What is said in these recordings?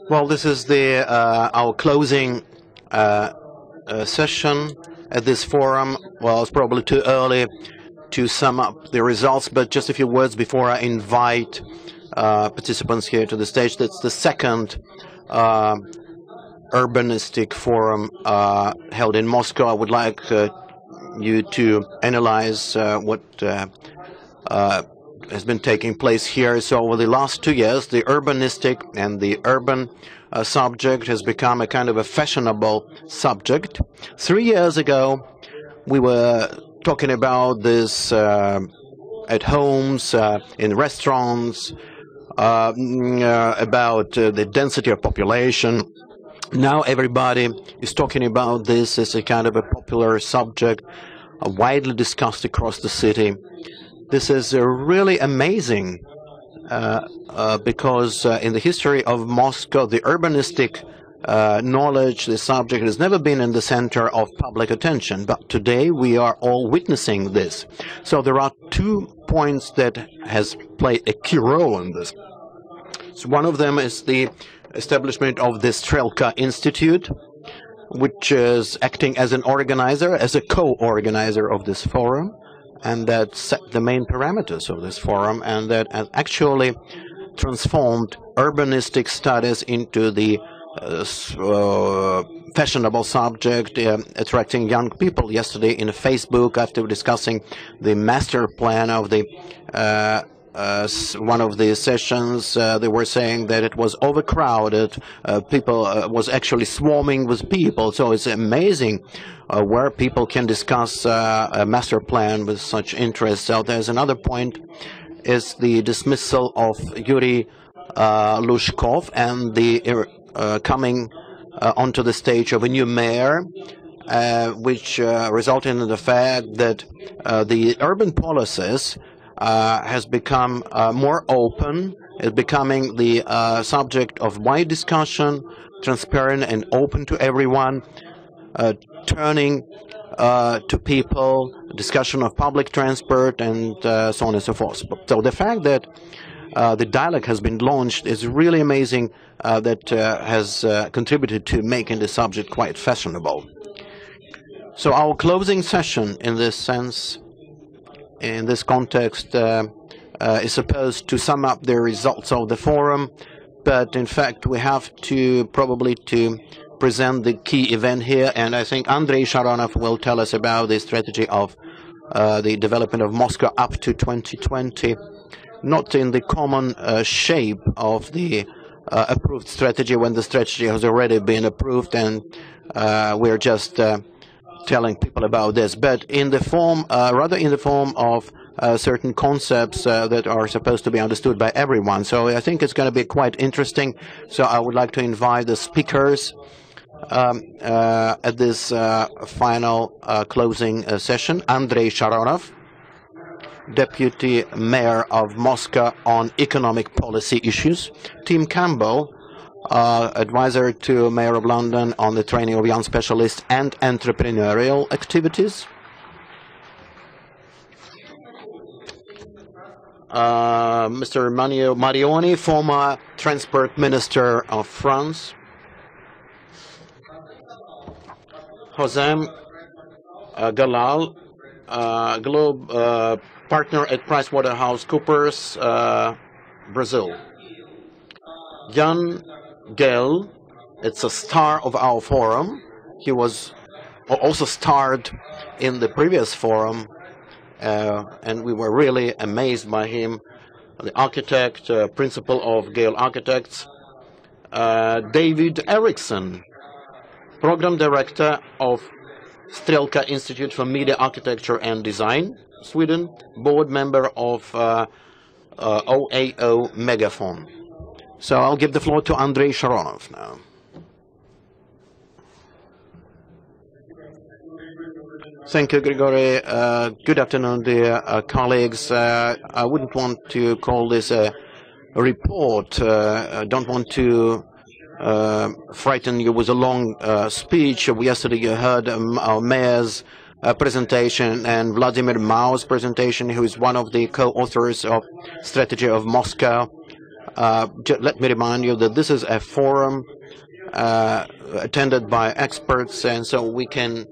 Well, this is our closing session at this forum. Well, it's probably too early to sum up the results, but just a few words before I invite participants here to the stage. That's the second urbanistic forum held in Moscow. I would like you to analyze what has been taking place here. So over the last 2 years, the urbanistic and the urban subject has become a kind of a fashionable subject. 3 years ago, we were talking about this at homes, in restaurants, about the density of population. Now everybody is talking about this as a kind of a popular subject, widely discussed across the city. This is really amazing because in the history of Moscow, the urbanistic knowledge, the subject has never been in the center of public attention. But today we are all witnessing this. So there are 2 points that has played a key role in this. So one of them is the establishment of the Strelka Institute, which is acting as an organizer, as a co-organizer of this forum, and that set the main parameters of this forum, and that has actually transformed urbanistic studies into the fashionable subject, attracting young people. Yesterday in Facebook, after discussing the master plan of the one of the sessions, they were saying that it was overcrowded. People was actually swarming with people. So it's amazing where people can discuss a master plan with such interest. So there's another point, is the dismissal of Yuri Lushkov and the coming onto the stage of a new mayor, which resulted in the fact that the urban policies has become more open. It's becoming the subject of wide discussion, transparent and open to everyone, turning to people, discussion of public transport, and so on and so forth. So the fact that the dialogue has been launched is really amazing, that has contributed to making the subject quite fashionable. So our closing session in this sense, in this context, is supposed to sum up the results of the forum, but in fact we have to probably to present the key event here, and I think Andrei Sharonov will tell us about the strategy of the development of Moscow up to 2020, not in the common shape of the approved strategy, when the strategy has already been approved and we're just telling people about this, but in the form, rather in the form of certain concepts that are supposed to be understood by everyone. So I think it's going to be quite interesting. So I would like to invite the speakers at this final closing session. Andrei Sharonov, Deputy Mayor of Moscow on economic policy issues. Tim Campbell, advisor to Mayor of London on the training of young specialists and entrepreneurial activities. Mr. Marioni, former Transport Minister of France. Hazem, Galal, partner at PricewaterhouseCoopers, Brazil. Gehl, it's a star of our forum. He was also starred in the previous forum, and we were really amazed by him. The architect, principal of Gehl Architects. David Erixon, program director of Strelka Institute for Media Architecture and Design, Sweden, board member of OAO Megaphone. So I'll give the floor to Andrei Sharonov now. Thank you, Grigoriy. Good afternoon, dear colleagues. I wouldn't want to call this a report. I don't want to frighten you with a long speech. Yesterday you heard our mayor's presentation and Vladimir Mao's presentation, who is one of the co-authors of Strategy of Moscow. let me remind you that this is a forum attended by experts, and so we can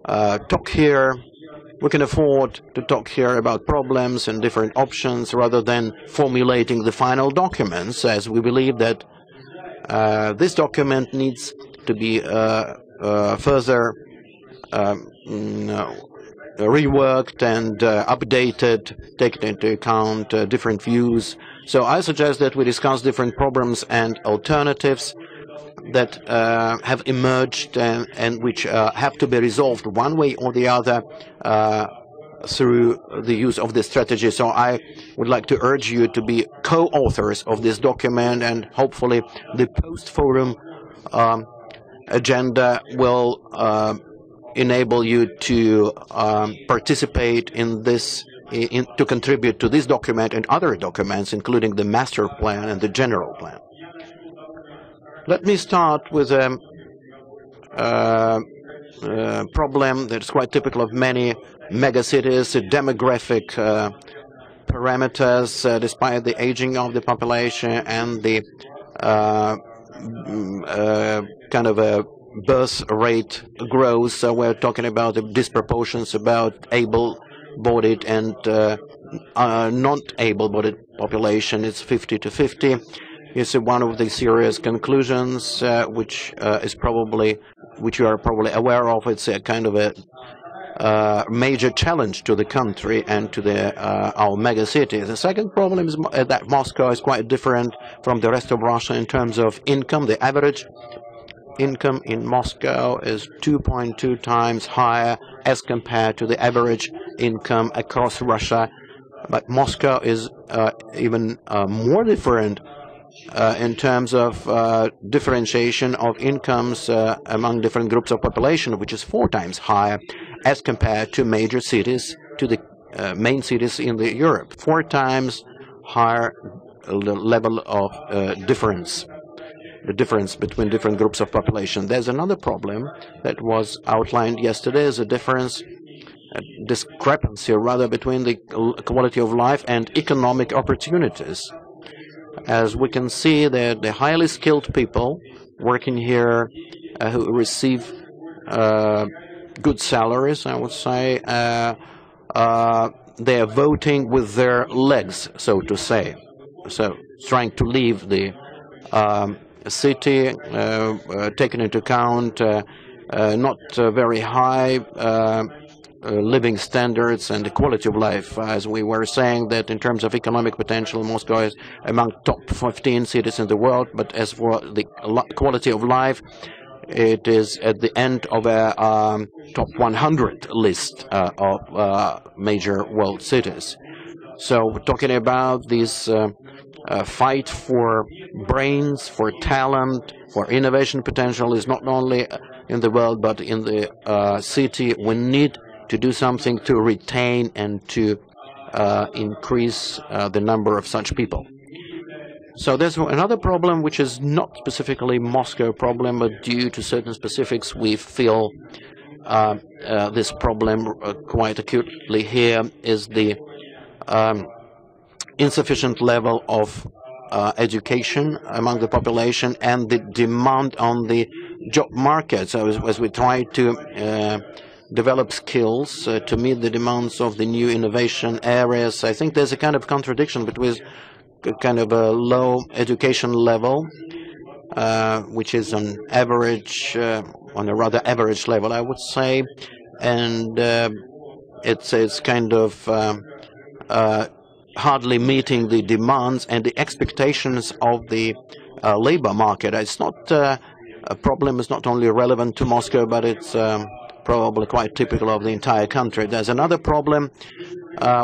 talk here. We can afford to talk here about problems and different options rather than formulating the final documents, as we believe that this document needs to be further reworked and updated, taking into account different views. So I suggest that we discuss different problems and alternatives that have emerged and which have to be resolved one way or the other through the use of this strategy. So I would like to urge you to be co-authors of this document, and hopefully the post-forum agenda will enable you to participate in this, to contribute to this document and other documents, including the master plan and the general plan. Let me start with a problem that's quite typical of many megacities, demographic parameters, despite the aging of the population and the kind of a birth rate growth. So we're talking about the disproportions about able-bodied and not able-bodied population. It's 50 to 50. It's one of the serious conclusions, which you are probably aware of. It's a kind of a major challenge to the country and to our megacities. The second problem is that Moscow is quite different from the rest of Russia in terms of income. The average income in Moscow is 2.2 times higher as compared to the average income across Russia. But Moscow is even more different in terms of differentiation of incomes among different groups of population, which is 4 times higher as compared to major cities, to the main cities in Europe. 4 times higher level of difference, the difference between different groups of population. There's another problem that was outlined yesterday, is a difference, a discrepancy rather, between the quality of life and economic opportunities. As we can see, that the highly skilled people working here who receive good salaries, I would say, they are voting with their legs, so to say. So trying to leave the city, taking into account not very high living standards and the quality of life. As we were saying, that in terms of economic potential, Moscow is among top 15 cities in the world, but as for the quality of life, it is at the end of a top 100 list of major world cities. So we're talking about this fight for brains, for talent, for innovation potential is not only in the world but in the city. We need to do something to retain and to increase the number of such people. So there's another problem which is not specifically Moscow problem, but due to certain specifics we feel this problem quite acutely here, is the insufficient level of education among the population and the demand on the job market. So as we try to develop skills to meet the demands of the new innovation areas, I think there's a kind of contradiction between kind of a low education level, which is on average, on a rather average level, I would say, and it's kind of hardly meeting the demands and the expectations of the labor market. It's not a problem is not only relevant to Moscow, but it's probably quite typical of the entire country. There's another problem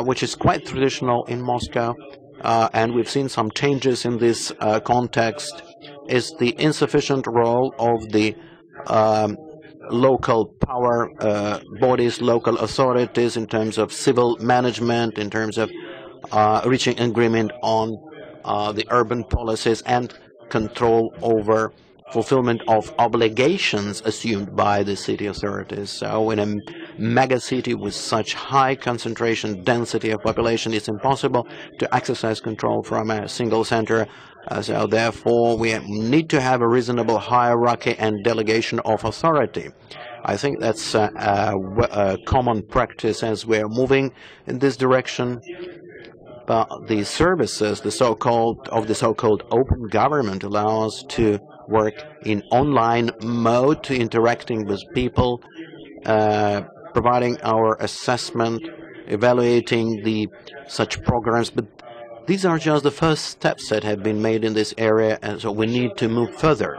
which is quite traditional in Moscow, and we've seen some changes in this context, is the insufficient role of the local power bodies, local authorities in terms of civil management, in terms of reaching agreement on the urban policies and control over fulfillment of obligations assumed by the city authorities. So in a mega city with such high concentration density of population, it's impossible to exercise control from a single center. So therefore, we need to have a reasonable hierarchy and delegation of authority. I think that's a common practice as we're moving in this direction. But the services, the so-called open government, allow us to work in online mode, interacting with people, providing our assessment, evaluating such programs. But these are just the first steps that have been made in this area, and so we need to move further.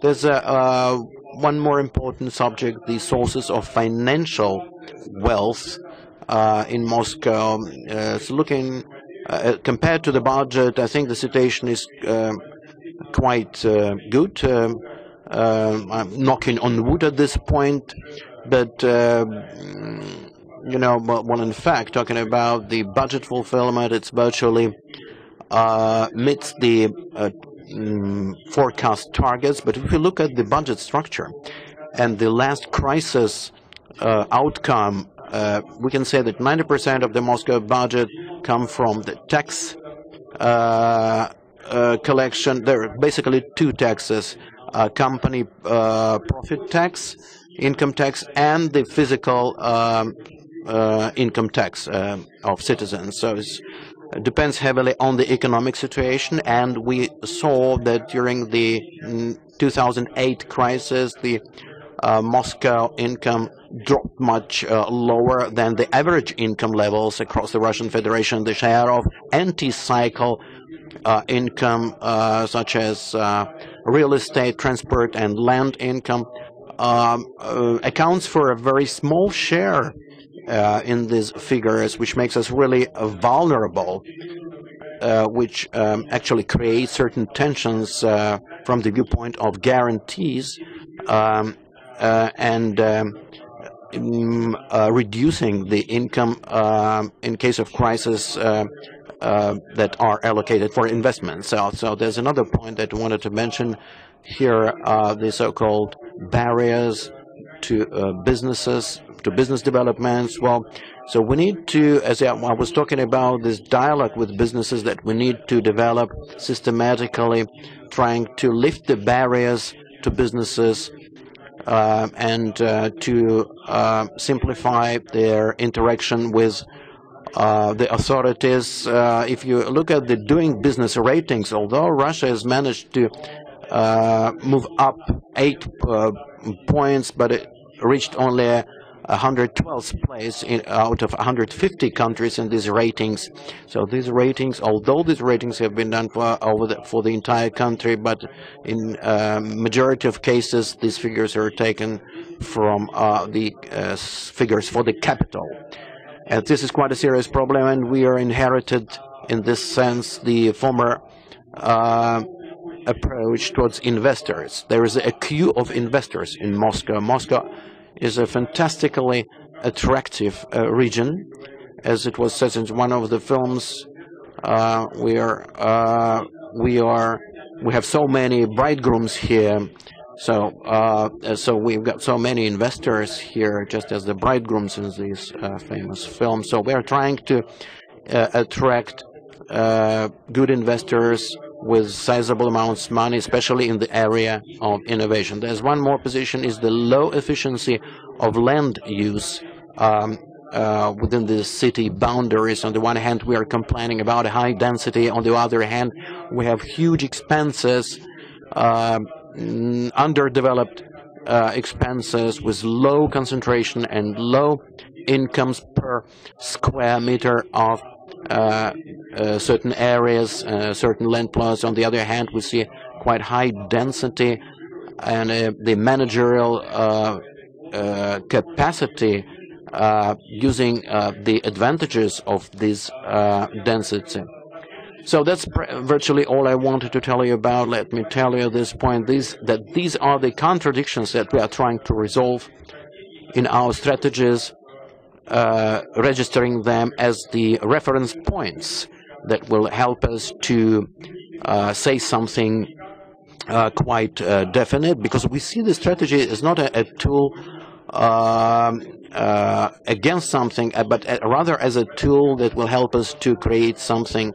There's one more important subject: the sources of financial wealth in Moscow. Looking compared to the budget, I think the situation is quite good. I'm knocking on wood at this point, but you know, well, in fact, talking about the budget fulfillment, it's virtually meets the forecast targets. But if you look at the budget structure and the last crisis outcome, we can say that 90% of the Moscow budget come from the tax collection. There are basically two taxes: company profit tax, income tax, and the physical income tax of citizens. So it depends heavily on the economic situation, and we saw that during the 2008 crisis, the Moscow income dropped much lower than the average income levels across the Russian Federation. The share of anti-cycle income, such as real estate, transport, and land income, accounts for a very small share in these figures, which makes us really vulnerable, which actually creates certain tensions from the viewpoint of guarantees and reducing the income in case of crisis that are allocated for investments. So there's another point that I wanted to mention here, the so-called barriers to businesses, to business developments. Well, so we need to, as I was talking about, this dialogue with businesses that we need to develop systematically, trying to lift the barriers to businesses and to simplify their interaction with the authorities. If you look at the doing business ratings, although Russia has managed to move up 8 points, but it reached only 112th place out of 150 countries in these ratings. So these ratings, although these ratings have been done for the entire country, but in majority of cases, these figures are taken from the figures for the capital. And this is quite a serious problem, and we are inherited in this sense the former approach towards investors. There is a queue of investors in Moscow. Moscow is a fantastically attractive region, as it was said in one of the films. We have so many bridegrooms here, so we've got so many investors here, just as the bridegrooms in these famous films. So we are trying to attract good investors with sizable amounts of money, especially in the area of innovation. There's one more position, is the low efficiency of land use within the city boundaries. On the one hand, we are complaining about high density. On the other hand, we have huge expenses, underdeveloped expenses with low concentration and low incomes per square meter of certain areas, certain land plots. On the other hand, we see quite high density, and the managerial capacity using the advantages of this density. So that's virtually all I wanted to tell you about. Let me tell you at this point that these are the contradictions that we are trying to resolve in our strategies, registering them as the reference points that will help us to say something quite definite, because we see the strategy is not a tool against something, but rather as a tool that will help us to create something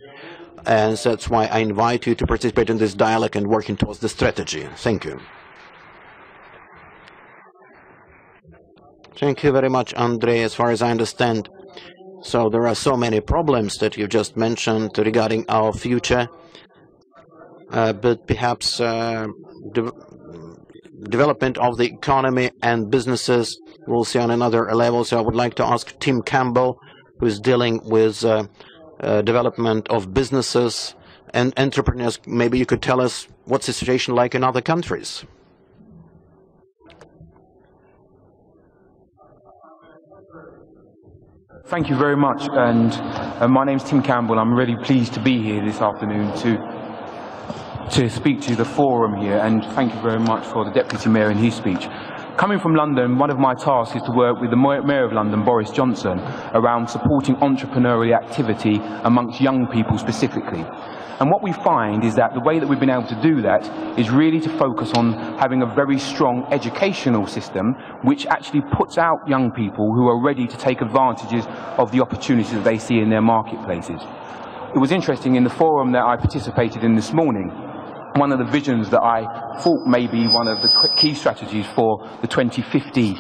And that's why I invite you to participate in this dialogue and working towards the strategy. Thank you. Thank you very much, Andrei. As far as I understand, so there are so many problems that you just mentioned regarding our future, but perhaps development of the economy and businesses we'll see on another level. So I would like to ask Tim Campbell, who is dealing with development of businesses and entrepreneurs. Maybe you could tell us what's the situation like in other countries. Thank you very much, and my name's Tim Campbell. I'm really pleased to be here this afternoon to speak to the forum here, and thank you very much for the Deputy Mayor in his speech. Coming from London, one of my tasks is to work with the Mayor of London, Boris Johnson, around supporting entrepreneurial activity amongst young people specifically. And what we find is that the way that we've been able to do that is really to focus on having a very strong educational system which actually puts out young people who are ready to take advantages of the opportunities that they see in their marketplaces. It was interesting in the forum that I participated in this morning. One of the visions that I thought may be one of the key strategies for the 2050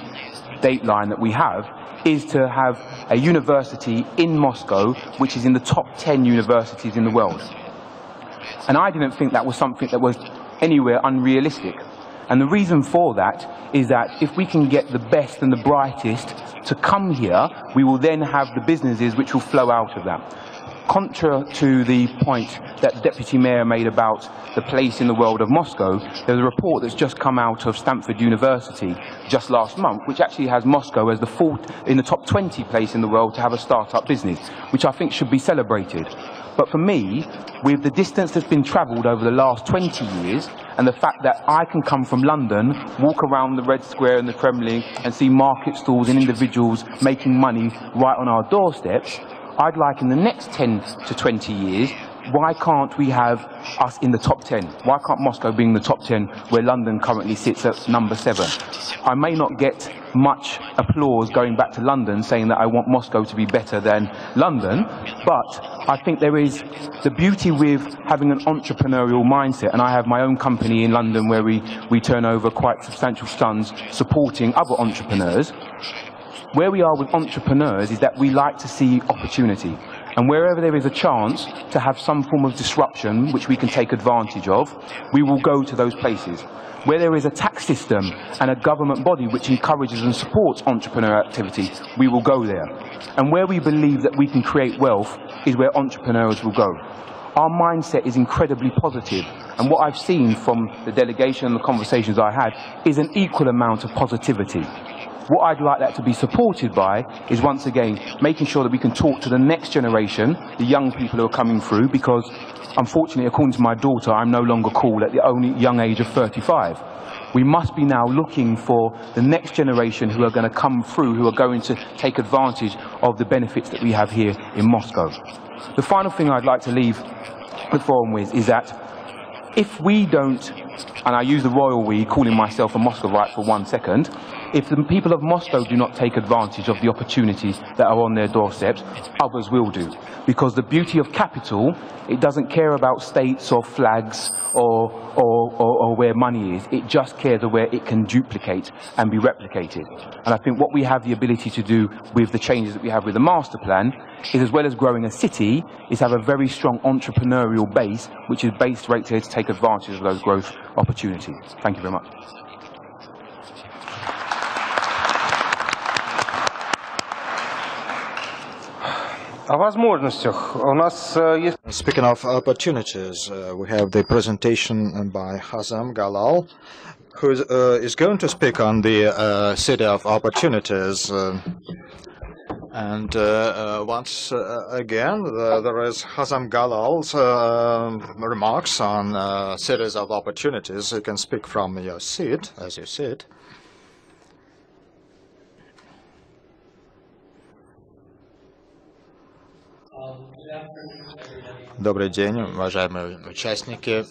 dateline that we have is to have a university in Moscow which is in the top 10 universities in the world. And I didn't think that was something that was anywhere unrealistic. And the reason for that is that if we can get the best and the brightest to come here, we will then have the businesses which will flow out of that. Contra to the point that the Deputy Mayor made about the place in the world of Moscow, there's a report that's just come out of Stanford University just last month, which actually has Moscow as in the top 20 place in the world to have a startup business, which I think should be celebrated. But for me, with the distance that's been travelled over the last 20 years, and the fact that I can come from London, walk around the Red Square and the Kremlin, and see market stalls and individuals making money right on our doorsteps, I'd like in the next 10 to 20 years, why can't we have us in the top 10? Why can't Moscow be in the top 10 where London currently sits at number 7? I may not get much applause going back to London saying that I want Moscow to be better than London, but I think there is the beauty with having an entrepreneurial mindset, and I have my own company in London where we turn over quite substantial sums supporting other entrepreneurs. Where we are with entrepreneurs is that we like to see opportunity. And wherever there is a chance to have some form of disruption which we can take advantage of, we will go to those places. Where there is a tax system and a government body which encourages and supports entrepreneurial activity, we will go there. And where we believe that we can create wealth is where entrepreneurs will go. Our mindset is incredibly positive, and what I've seen from the delegation and the conversations I had is an equal amount of positivity. What I'd like that to be supported by is, once again, making sure that we can talk to the next generation, the young people who are coming through, because unfortunately, according to my daughter, I'm no longer cool at the only young age of 35. We must be now looking for the next generation who are going to come through, who are going to take advantage of the benefits that we have here in Moscow. The final thing I'd like to leave the forum with is that if we don't, and I use the royal we, calling myself a Moscovite for 1 second, if the people of Moscow do not take advantage of the opportunities that are on their doorsteps, others will do. Because the beauty of capital, it doesn't care about states or flags or where money is. It just cares of where it can duplicate and be replicated. And I think what we have the ability to do with the changes that we have with the master plan is, as well as growing a city, is have a very strong entrepreneurial base, which is based right here to take advantage of those growth opportunities. Thank you very much. Speaking of opportunities, we have the presentation by Hazem, Galal, who is going to speak on the city of opportunities. And once again, there is Hazem Galal's remarks on cities of opportunities. You can speak from your seat, as you sit. Добрый день, уважаемые участники.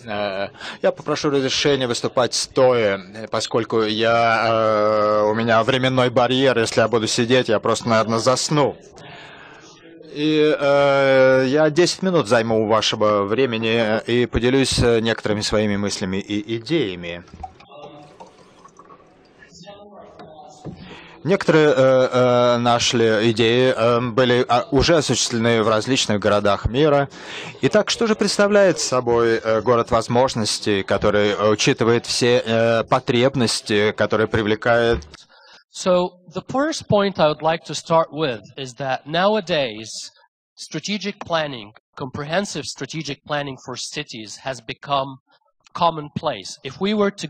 Я попрошу разрешения выступать стоя, поскольку у меня временной барьер. Если я буду сидеть, я просто, наверное, засну. И я 10 минут займу вашего времени и поделюсь некоторыми своими мыслями и идеями. Некоторые наши идеи были уже осуществлены в различных городах мира. Итак, что же представляет собой город возможностей, который учитывает все потребности, которые привлекает? So the first point I would like to start with is that nowadays strategic planning, comprehensive strategic planning for cities has become commonplace. If we were to,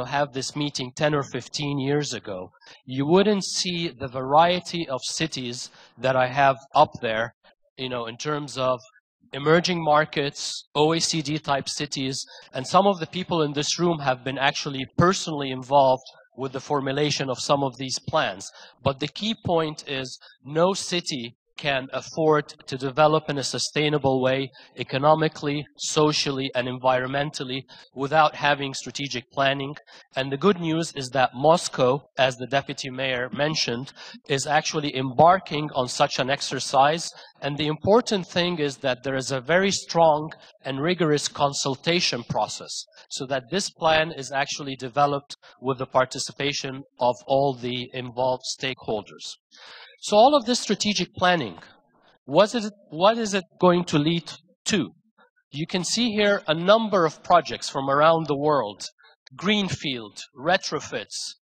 have this meeting 10 or 15 years ago, you wouldn't see the variety of cities that I have up there, in terms of emerging markets, OECD type cities, and some of the people in this room have been actually personally involved with the formulation of some of these plans. But the key point is no city can afford to develop in a sustainable way, economically, socially, and environmentally, without having strategic planning. And the good news is that Moscow, as the deputy mayor mentioned, is actually embarking on such an exercise. And the important thing is that there is a very strong and rigorous consultation process, so that this plan is actually developed with the participation of all the involved stakeholders. So all of this strategic planning, what is it going to lead to? You can see here a number of projects from around the world: greenfield, retrofits,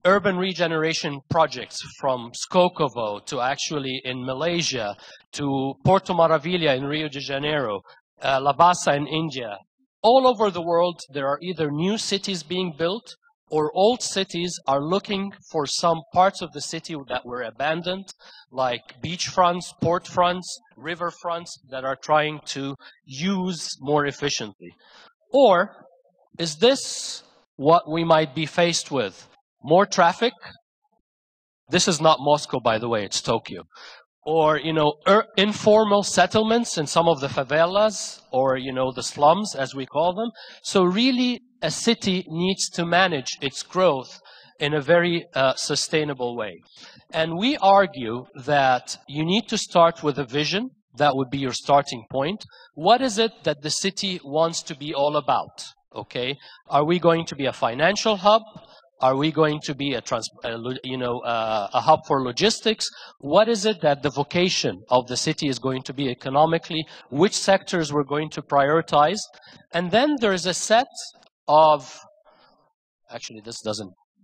urban regeneration projects from Skokovo to actually in Malaysia, to Porto Maravilha in Rio de Janeiro, Labasa in India. All over the world, there are either new cities being built or old cities are looking for some parts of the city that were abandoned, like beachfronts, port fronts, river fronts, that are trying to use more efficiently. Or is this what we might be faced with? More traffic? This is not Moscow, by the way, it's Tokyo. Or, informal settlements in some of the favelas, or, the slums, as we call them. So really, a city needs to manage its growth in a very sustainable way. And we argue that you need to start with a vision. That would be your starting point. What is it that the city wants to be all about? Okay, are we going to be a financial hub? Are we going to be a hub for logistics? What is it that the vocation of the city is going to be economically? Which sectors we're going to prioritize? And then there's a set of,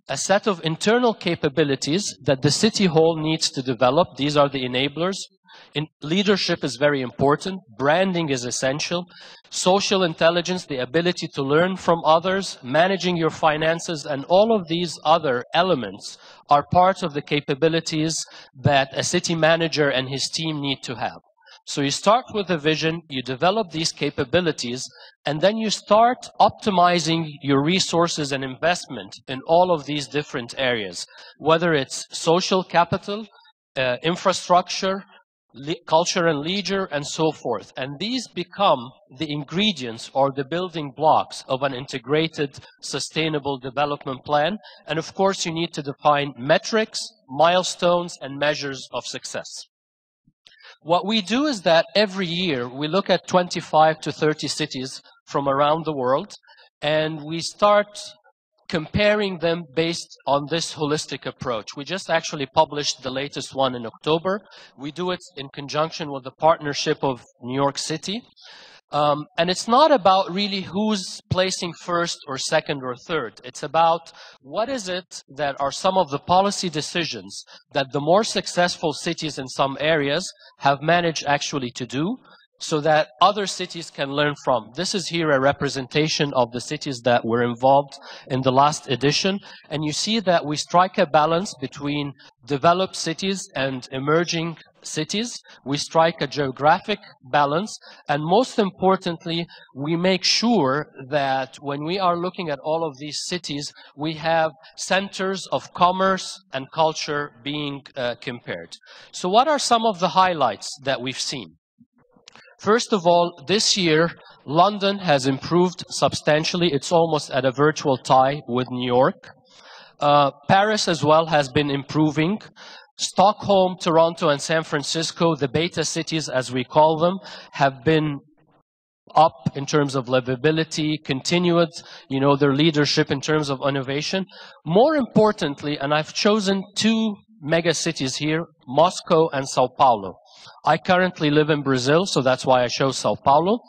a set of internal capabilities that the city hall needs to develop. These are the enablers. Leadership is very important. Branding is essential. Social intelligence, the ability to learn from others, managing your finances, and all of these other elements are part of the capabilities that a city manager and his team need to have. So you start with a vision, you develop these capabilities, and then you start optimizing your resources and investment in all of these different areas, whether it's social capital, infrastructure, culture and leisure, and so forth. And these become the ingredients or the building blocks of an integrated, sustainable development plan. And of course, you need to define metrics, milestones, and measures of success. What we do is that every year we look at 25 to 30 cities from around the world, and we start comparing them based on this holistic approach. We just actually published the latest one in October. We do it in conjunction with the partnership of New York City. And it's not about really who's placing first or second or third. It's about what is it that are some of the policy decisions that the more successful cities in some areas have managed actually to do, so that other cities can learn from. This is here a representation of the cities that were involved in the last edition. And you see that we strike a balance between developed cities and emerging cities. We strike a geographic balance. And most importantly, we make sure that when we are looking at all of these cities, we have centers of commerce and culture being compared. So what are some of the highlights that we've seen? First of all, this year, London has improved substantially. It's almost at a virtual tie with New York. Paris as well has been improving. Stockholm, Toronto, and San Francisco, the beta cities as we call them, have been up in terms of livability, continued, their leadership in terms of innovation. More importantly, and I've chosen two mega cities here, Moscow and Sao Paulo. I currently live in Brazil, so that's why I chose Sao Paulo.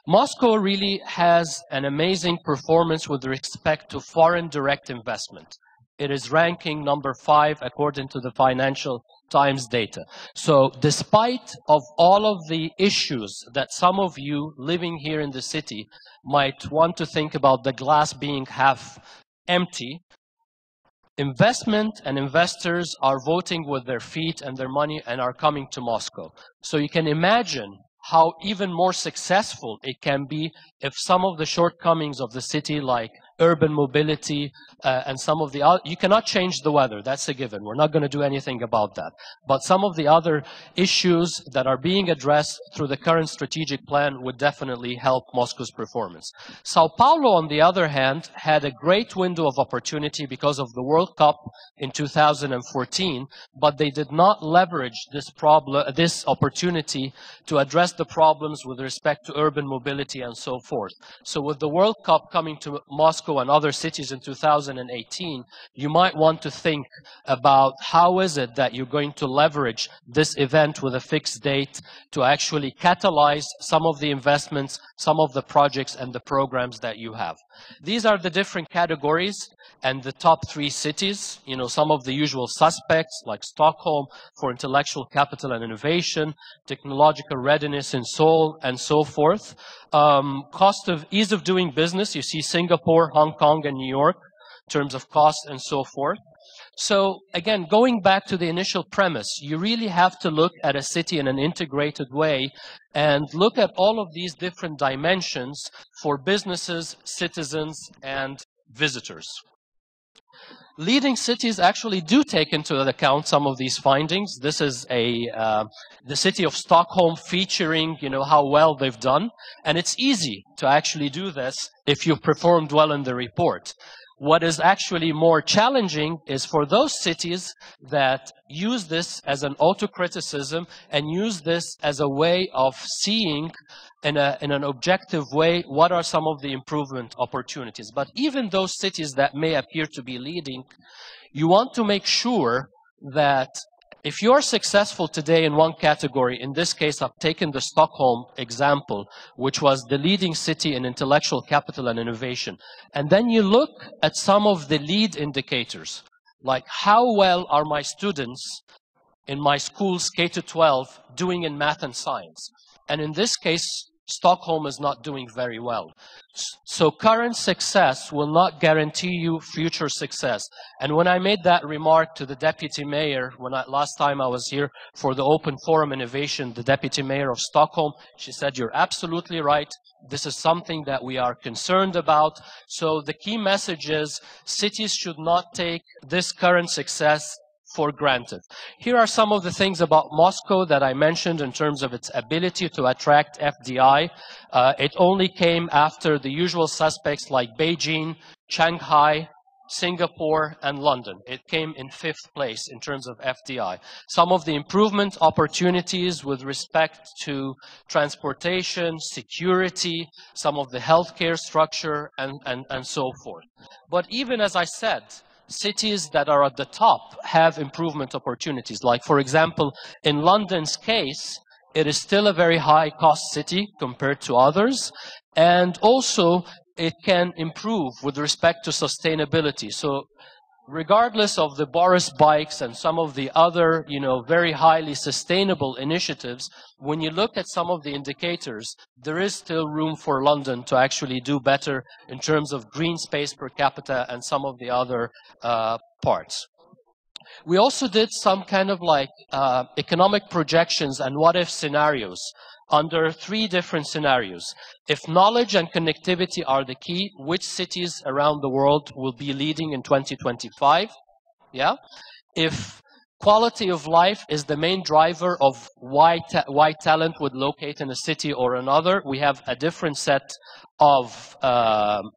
Moscow really has an amazing performance with respect to foreign direct investment. It is ranking number 5 according to the Financial Times data. So despite of all of the issues that some of you living here in the city might want to think about the glass being half empty, investment and investors are voting with their feet and their money and are coming to Moscow. So you can imagine how even more successful it can be if some of the shortcomings of the city, like urban mobility and some of the other, you cannot change the weather, that's a given. We're not going to do anything about that. But some of the other issues that are being addressed through the current strategic plan would definitely help Moscow's performance. Sao Paulo, on the other hand, had a great window of opportunity because of the World Cup in 2014, but they did not leverage this opportunity to address the problems with respect to urban mobility and so forth. So with the World Cup coming to Moscow and other cities in 2018, you might want to think about how is it that you're going to leverage this event with a fixed date to actually catalyze some of the investments, some of the projects and the programs that you have. These are the different categories and the top 3 cities, some of the usual suspects like Stockholm for intellectual capital and innovation, technological readiness in Seoul, and so forth. Ease of doing business, you see Singapore, Hong Kong, and New York in terms of cost and so forth. So again, going back to the initial premise, you really have to look at a city in an integrated way and look at all of these different dimensions for businesses, citizens, and visitors. Leading cities actually do take into account some of these findings. This is the city of Stockholm featuring, how well they've done. And it's easy to actually do this if you've performed well in the report. What is actually more challenging is for those cities that use this as an autocriticism and use this as a way of seeing in an objective way what are some of the improvement opportunities. But even those cities that may appear to be leading, you want to make sure that if you're successful today in one category, in this case I've taken the Stockholm example, which was the leading city in intellectual capital and innovation, and then you look at some of the lead indicators, like how well are my students in my schools K-12 doing in math and science. And in this case, Stockholm is not doing very well. So current success will not guarantee you future success. And when I made that remark to the deputy mayor, last time I was here for the Open Forum Innovation, the deputy mayor of Stockholm, she said, "You're absolutely right. This is something that we are concerned about." So the key message is cities should not take this current success for granted. Here are some of the things about Moscow that I mentioned in terms of its ability to attract FDI. It only came after the usual suspects like Beijing, Shanghai, Singapore, and London. It came in 5th place in terms of FDI. Some of the improvement opportunities with respect to transportation, security, some of the healthcare structure, and so forth. But even as I said, cities that are at the top have improvement opportunities. Like, for example, in London's case, it is still a very high-cost city compared to others, and also it can improve with respect to sustainability. So regardless of the Boris bikes and some of the other, very highly sustainable initiatives, when you look at some of the indicators, there is still room for London to actually do better in terms of green space per capita and some of the other parts. We also did some kind of economic projections and what-if scenarios under 3 different scenarios. If knowledge and connectivity are the key, which cities around the world will be leading in 2025? Yeah. If quality of life is the main driver of why talent would locate in a city or another. We have a different set of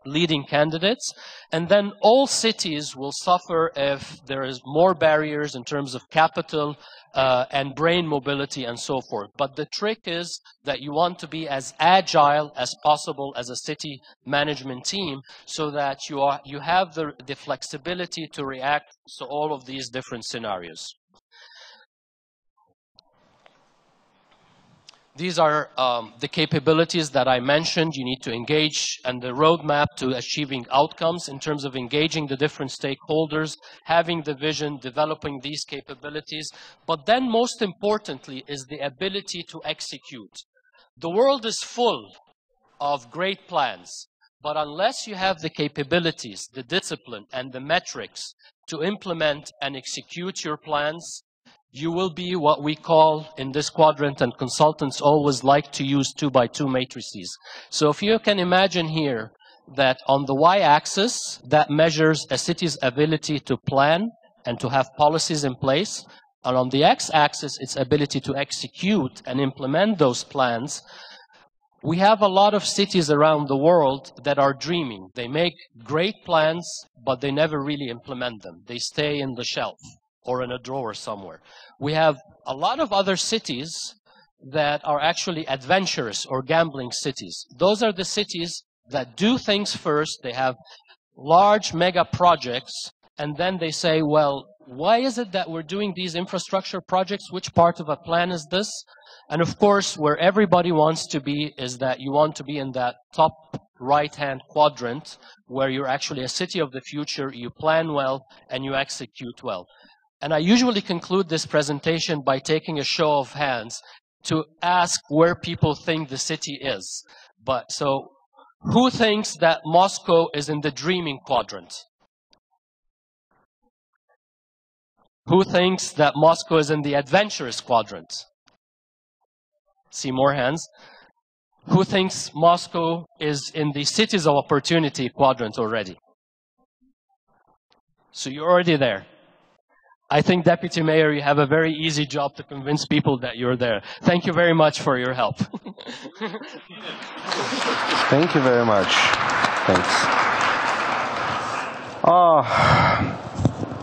leading candidates. And then all cities will suffer if there is more barriers in terms of capital and brain mobility and so forth. But the trick is that you want to be as agile as possible as a city management team so that you have the flexibility to react to all of these different scenarios. These are the capabilities that I mentioned. You need to engage, and the roadmap to achieving outcomes in terms of engaging the different stakeholders, having the vision, developing these capabilities. But then most importantly is the ability to execute. The world is full of great plans, but unless you have the capabilities, the discipline, and the metrics to implement and execute your plans, you will be what we call in this quadrant, and consultants always like to use 2x2 matrices. So if you can imagine here that on the y-axis, that measures a city's ability to plan and to have policies in place, and on the x-axis, its ability to execute and implement those plans. We have a lot of cities around the world that are dreaming. They make great plans, but they never really implement them. They stay in the shelf or in a drawer somewhere. We have a lot of other cities that are actually adventurous or gambling cities. Those are the cities that do things first. They have large mega projects, and then they say, well, why is it that we're doing these infrastructure projects? Which part of a plan is this? And of course, where everybody wants to be is that you want to be in that top right-hand quadrant where you're actually a city of the future, you plan well, and you execute well. And I usually conclude this presentation by taking a show of hands to ask where people think the city is. But so, who thinks that Moscow is in the dreaming quadrant? Who thinks that Moscow is in the adventurous quadrant? See more hands. Who thinks Moscow is in the cities of opportunity quadrant already? So you're already there. I think, Deputy Mayor, you have a very easy job to convince people that you're there. Thank you very much for your help. Thank you very much. Thanks.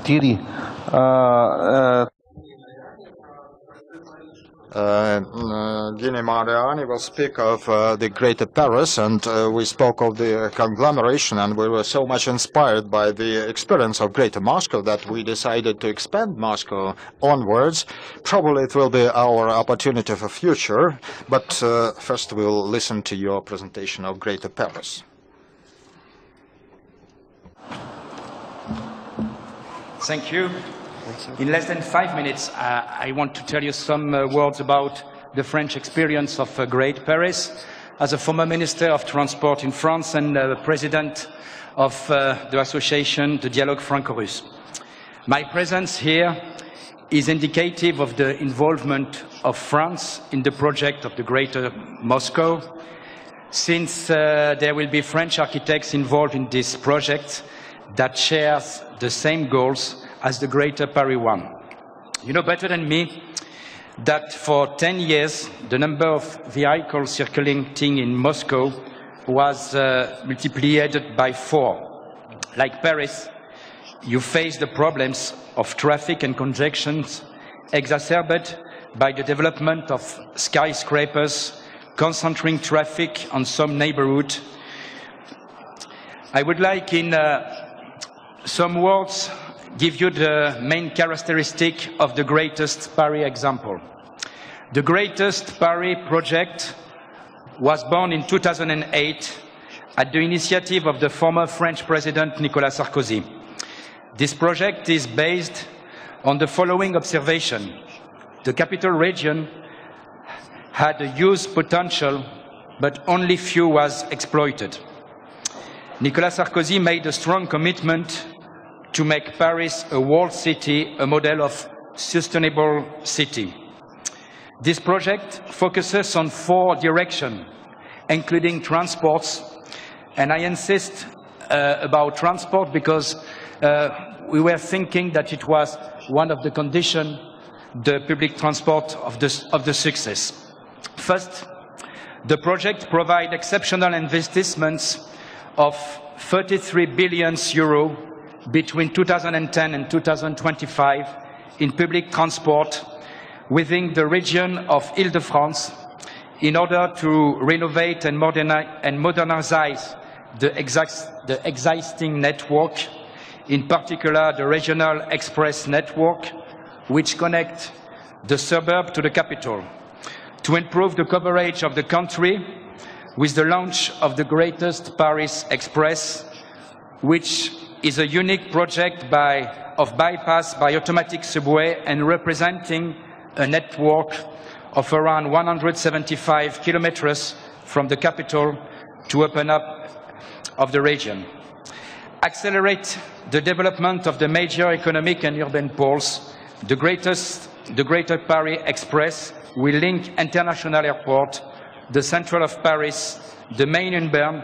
Thierry, Gini Mariani will speak of the Greater Paris, and we spoke of the conglomeration, and we were so much inspired by the experience of Greater Moscow that we decided to expand Moscow onwards. Probably it will be our opportunity for future, but first we'll listen to your presentation of Greater Paris. Thank you. In less than 5 minutes, I want to tell you some words about the French experience of Great Paris. As a former Minister of Transport in France and President of the association, the Dialogue Franco-Russe. My presence here is indicative of the involvement of France in the project of the Greater Moscow, since there will be French architects involved in this project that shares the same goals as the Greater Paris one. You know better than me that for 10 years, the number of vehicles circulating in Moscow was multiplied by 4. Like Paris, you face the problems of traffic and congestions exacerbated by the development of skyscrapers, concentrating traffic on some neighborhood. I would like in some words give you the main characteristic of the Greatest Paris example. The Greatest Paris project was born in 2008 at the initiative of the former French President Nicolas Sarkozy. This project is based on the following observation. The capital region had a huge potential, but only few was exploited. Nicolas Sarkozy made a strong commitment to make Paris a world city, a model of sustainable city. This project focuses on 4 directions, including transports, and I insist about transport because we were thinking that it was one of the conditions, the public transport of the success. First, the project provides exceptional investments of 33 billion euro between 2010 and 2025 in public transport within the region of Île-de-France in order to renovate and modernize the existing network, in particular the regional express network, which connects the suburb to the capital, to improve the coverage of the country with the launch of the greatest Paris Express, which is a unique project of bypass by automatic subway and representing a network of around 175 kilometers from the capital to open up of the region. Accelerate the development of the major economic and urban poles. The Greater Paris Express will link international airport, the central of Paris, the main urban,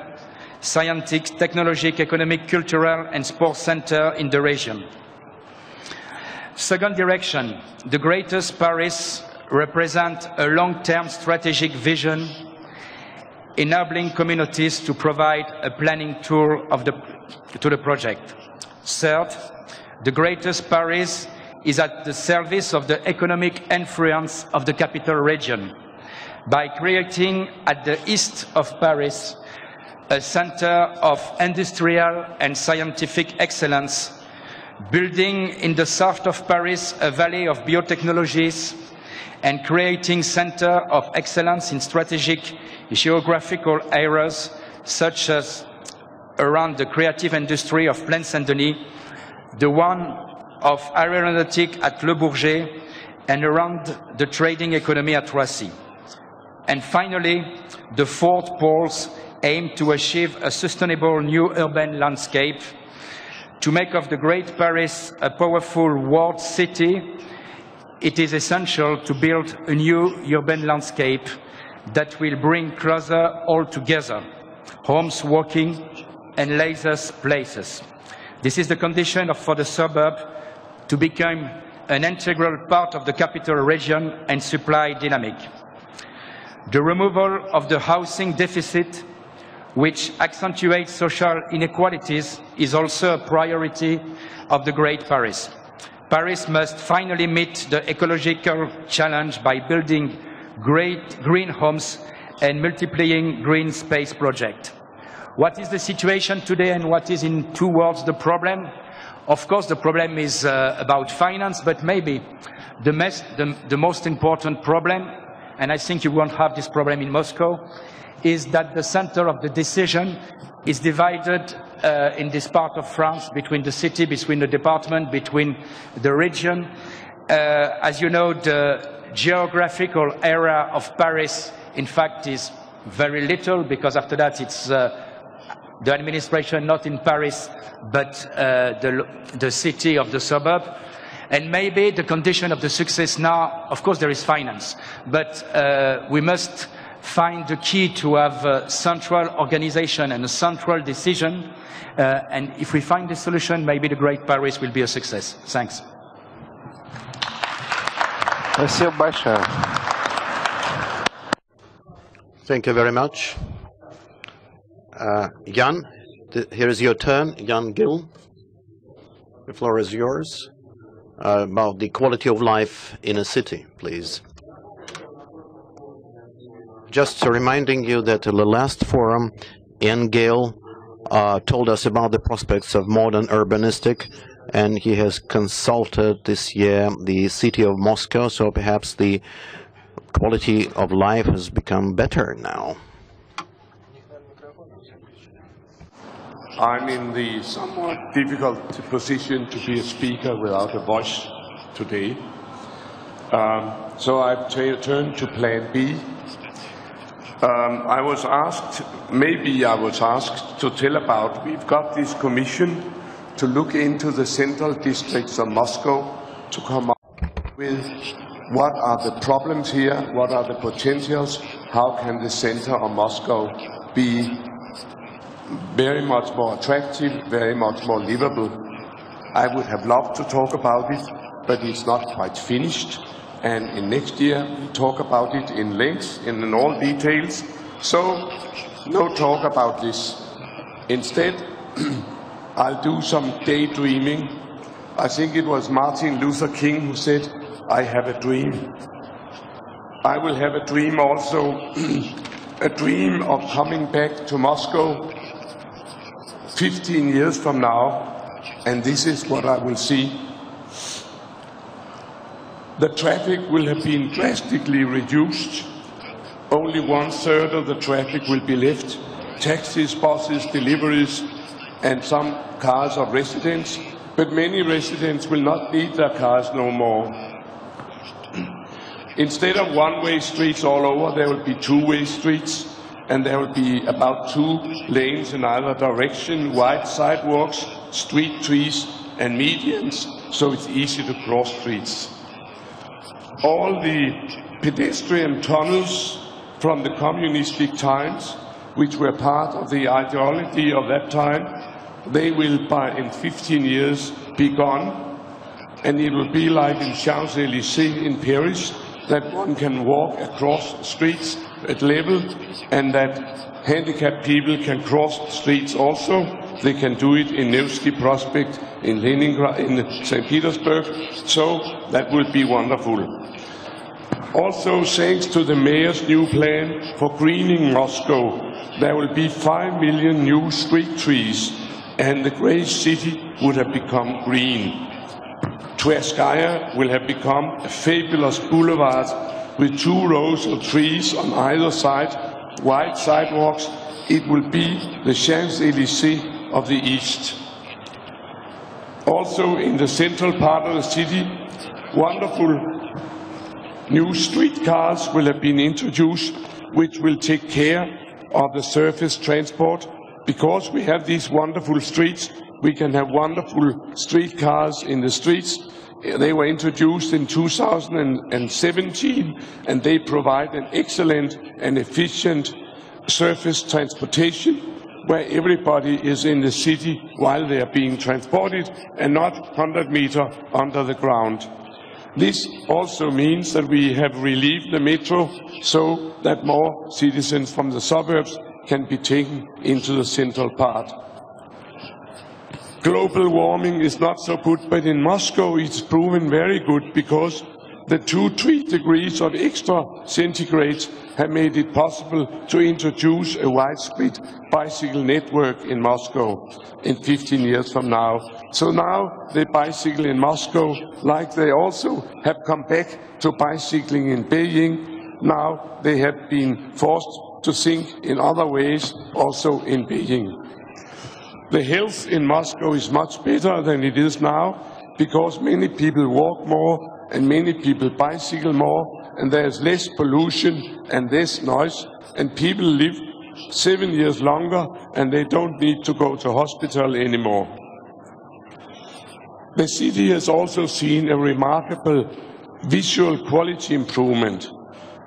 scientific, technological, economic, cultural, and sports center in the region. Second direction, the greatest Paris represents a long-term strategic vision, enabling communities to provide a planning tool to the project. Third, the greatest Paris is at the service of the economic influence of the capital region by creating at the east of Paris a center of industrial and scientific excellence, building in the south of Paris a valley of biotechnologies, and creating center of excellence in strategic geographical areas, such as around the creative industry of Plaine Saint-Denis, the one of aeronautic at Le Bourget, and around the trading economy at Trustee. And finally, the fourth poles aim to achieve a sustainable new urban landscape. To make of the Great Paris a powerful world city, it is essential to build a new urban landscape that will bring closer all together, homes, walking, and leisure places. This is the condition for the suburb to become an integral part of the capital region and supply dynamic. The removal of the housing deficit, which accentuates social inequalities, is also a priority of the Great Paris. Paris must finally meet the ecological challenge by building great green homes and multiplying green space projects. What is the situation today and what is, in 2 words, the problem? Of course, the problem is about finance, but maybe the most important problem, and I think you won't have this problem in Moscow, is that the center of the decision is divided in this part of France between the city, between the department, between the region. As you know, the geographical area of Paris, in fact, is very little, because after that it's the administration not in Paris, but the city of the suburb. And maybe the condition of the success now, of course there is finance, but we must find the key to have a central organization and a central decision. And if we find the solution, maybe the Great Paris will be a success. Thanks. Thank you very much. Jan, here is your turn. Jan Gehl, the floor is yours. About the quality of life in a city, please. Just reminding you that the last forum, Ian Gehl told us about the prospects of modern urbanistic, and he has consulted this year the city of Moscow, so perhaps the quality of life has become better now. I'm in the somewhat difficult position to be a speaker without a voice today. So I've turned to plan B. I was asked to tell about, we've got this commission to look into the central districts of Moscow to come up with what are the problems here, what are the potentials, how can the center of Moscow be very much more attractive, very much more livable. I would have loved to talk about it, but it's not quite finished. And in next year, we talk about it in length, in all details. So, no talk about this. Instead, I'll do some daydreaming. I think it was Martin Luther King who said, "I have a dream." I will have a dream also, a dream of coming back to Moscow 15 years from now, and this is what I will see. The traffic will have been drastically reduced. Only 1/3 of the traffic will be left. Taxis, buses, deliveries, and some cars of residents. But many residents will not need their cars no more. Instead of one-way streets all over, there will be two-way streets, and there will be about 2 lanes in either direction, wide sidewalks, street trees, and medians, so it's easy to cross streets. All the pedestrian tunnels from the communistic times, which were part of the ideology of that time, they will, in 15 years, be gone, and it will be like in Champs-Élysées in Paris, that one can walk across streets at level, and that handicapped people can cross streets also. They can do it in Nevsky Prospect, in Leningrad, in St. Petersburg, so that will be wonderful. Also, thanks to the mayor's new plan for greening Moscow, there will be 5 million new street trees, and the grey city would have become green. Tverskaya will have become a fabulous boulevard with 2 rows of trees on either side, wide sidewalks. It will be the Champs-Élysées of the East. Also, in the central part of the city, wonderful new streetcars will have been introduced, which will take care of the surface transport. Because we have these wonderful streets, we can have wonderful streetcars in the streets. They were introduced in 2017, and they provide an excellent and efficient surface transportation, where everybody is in the city while they are being transported and not 100 meters under the ground. This also means that we have relieved the metro so that more citizens from the suburbs can be taken into the central part. Global warming is not so good, but in Moscow it's proven very good because the 2-3 degrees of extra centigrade have made it possible to introduce a widespread bicycle network in Moscow in 15 years from now. So now they bicycle in Moscow, like they also have come back to bicycling in Beijing. Now they have been forced to think in other ways also in Beijing. The health in Moscow is much better than it is now because many people walk more and many people bicycle more, and there's less pollution and less noise, and people live 7 years longer and they don't need to go to hospital anymore. The city has also seen a remarkable visual quality improvement.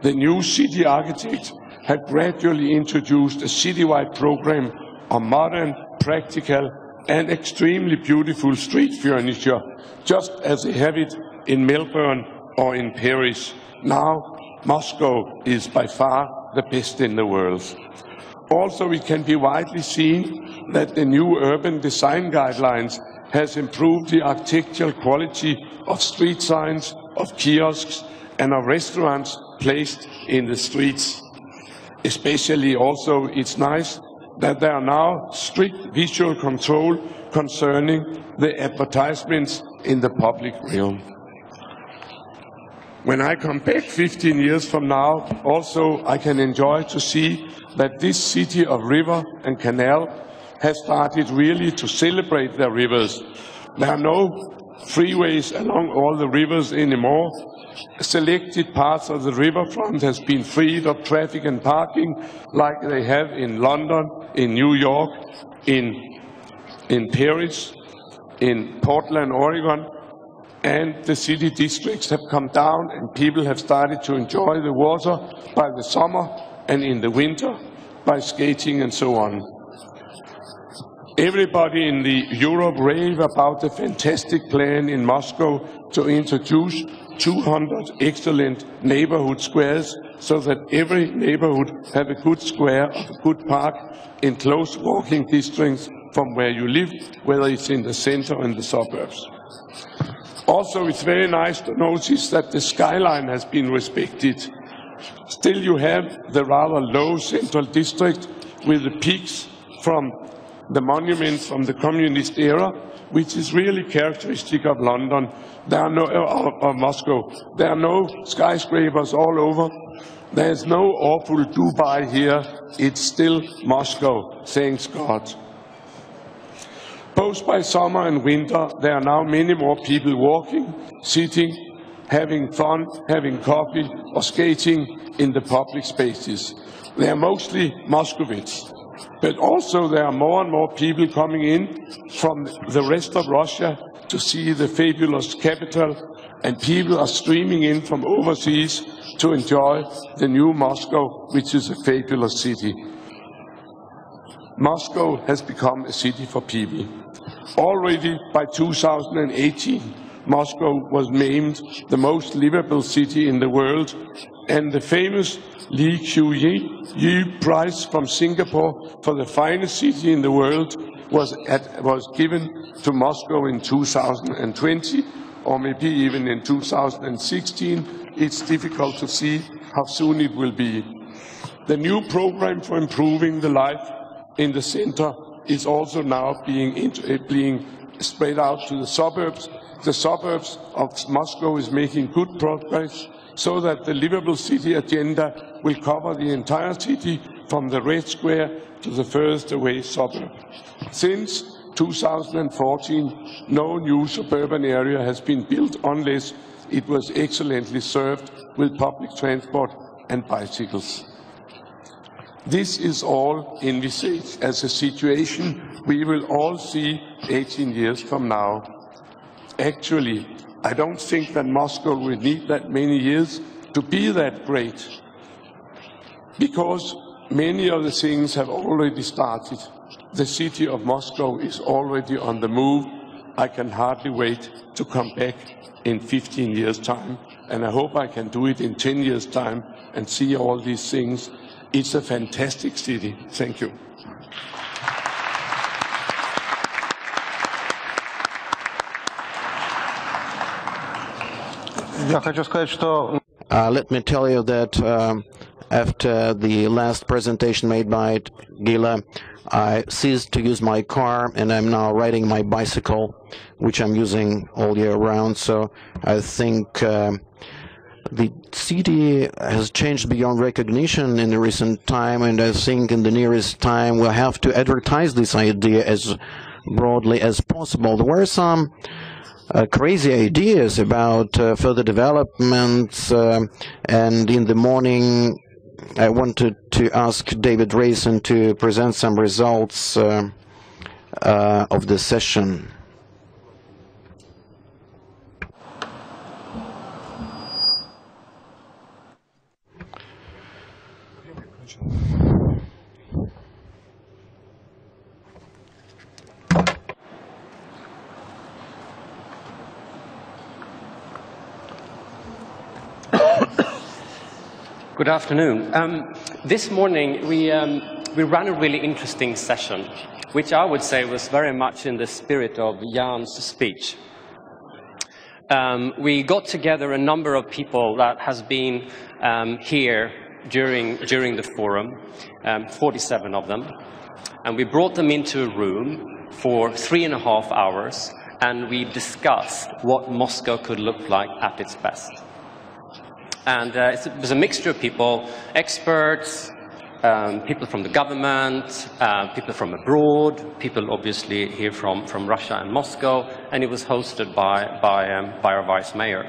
The new city architects have gradually introduced a citywide program of modern, practical, and extremely beautiful street furniture, just as they have it in Melbourne or in Paris. Now, Moscow is by far the best in the world. Also, it can be widely seen that the new urban design guidelines has improved the architectural quality of street signs, of kiosks, and of restaurants placed in the streets. Especially also, it's nice that there are now strict visual control concerning the advertisements in the public realm. When I come back 15 years from now, also I can enjoy to see that this city of river and canal has started really to celebrate their rivers. There are no freeways along all the rivers anymore. Selected parts of the riverfront has been freed of traffic and parking, like they have in London, in New York, in Paris, in Portland, Oregon, and the city districts have come down and people have started to enjoy the water by the summer and in the winter by skating and so on. Everybody in Europe rave about the fantastic plan in Moscow to introduce 200 excellent neighborhood squares so that every neighborhood have a good square of a good park in close walking distance from where you live, whether it's in the center or in the suburbs. Also, it's very nice to notice that the skyline has been respected. Still, you have the rather low central district with the peaks from the monuments from the communist era, which is really characteristic of London. There are no, of Moscow. There are no skyscrapers all over. There's no awful Dubai here. It's still Moscow, thanks God. Both by summer and winter, there are now many more people walking, sitting, having fun, having coffee, or skating in the public spaces. They are mostly Moscovites. But also there are more and more people coming in from the rest of Russia to see the fabulous capital, and people are streaming in from overseas to enjoy the new Moscow, which is a fabulous city. Moscow has become a city for people. Already by 2018, Moscow was named the most livable city in the world, and the famous Li Qiuyi Prize from Singapore for the finest city in the world was given to Moscow in 2020, or maybe even in 2016. It's difficult to see how soon it will be. The new program for improving the life in the center is also now being spread out to the suburbs. The suburbs of Moscow is making good progress, so that the livable city agenda will cover the entire city from the Red Square to the furthest away suburb. Since 2014, no new suburban area has been built unless it was excellently served with public transport and bicycles. This is all envisaged as a situation we will all see 18 years from now. Actually, I don't think that Moscow will need that many years to be that great, because many of the things have already started. The city of Moscow is already on the move. I can hardly wait to come back in 15 years' time, and I hope I can do it in 10 years' time and see all these things. It's a fantastic city. Thank you. Let me tell you that after the last presentation made by Gehl, I ceased to use my car, and I'm now riding my bicycle, which I'm using all year round. So I think the city has changed beyond recognition in the recent time, and I think in the nearest time we'll have to advertise this idea as broadly as possible. There were some crazy ideas about further developments, and in the morning I wanted to ask David Revzin to present some results of the session. Good afternoon. This morning we ran a really interesting session, which I would say was very much in the spirit of Jan's speech. We got together a number of people that has been here during the forum, 47 of them, and we brought them into a room for 3.5 hours, and we discussed what Moscow could look like at its best. And it was a mixture of people, experts, people from the government, people from abroad, people obviously here from Russia and Moscow, and it was hosted by our vice mayor.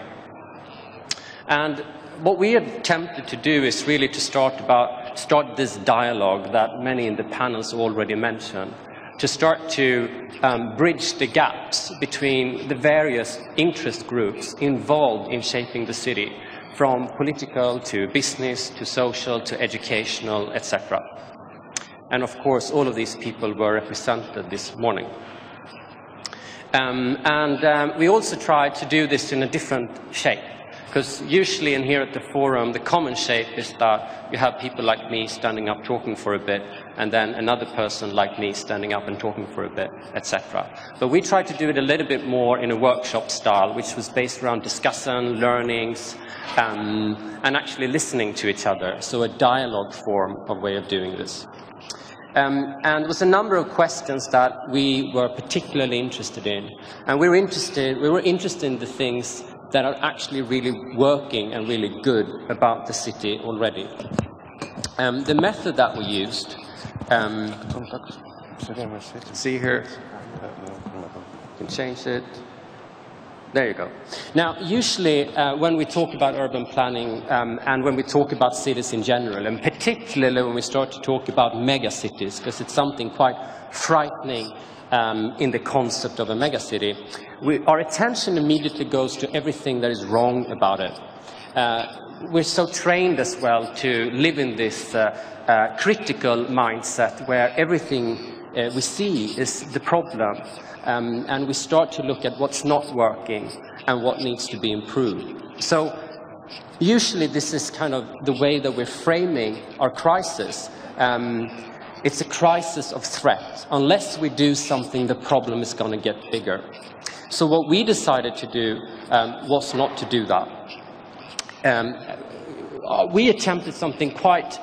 And what we attempted to do is really to start this dialogue that many in the panels already mentioned, to start to bridge the gaps between the various interest groups involved in shaping the city, from political to business to social to educational, etc. And of course, all of these people were represented this morning. We also tried to do this in a different shape, because usually in here at the forum, the common shape is that you have people like me standing up talking for a bit, and then another person like me standing up and talking for a bit, etc. But we tried to do it a little bit more in a workshop style, which was based around discussion, learnings, and actually listening to each other. So a dialogue form of way of doing this. And there was a number of questions that we were particularly interested in. And we were interested in the things that are actually really working and really good about the city already. The method that we used, see here, you can change it. There you go. Now, usually when we talk about urban planning and when we talk about cities in general, and particularly when we start to talk about megacities, because it's something quite frightening in the concept of a megacity, our attention immediately goes to everything that is wrong about it. We're so trained as well to live in this critical mindset where everything we see is the problem. And we start to look at what's not working and what needs to be improved. So usually this is kind of the way that we're framing our crisis. It's a crisis of threat. Unless we do something, the problem is going to get bigger. So what we decided to do was not to do that. We attempted something quite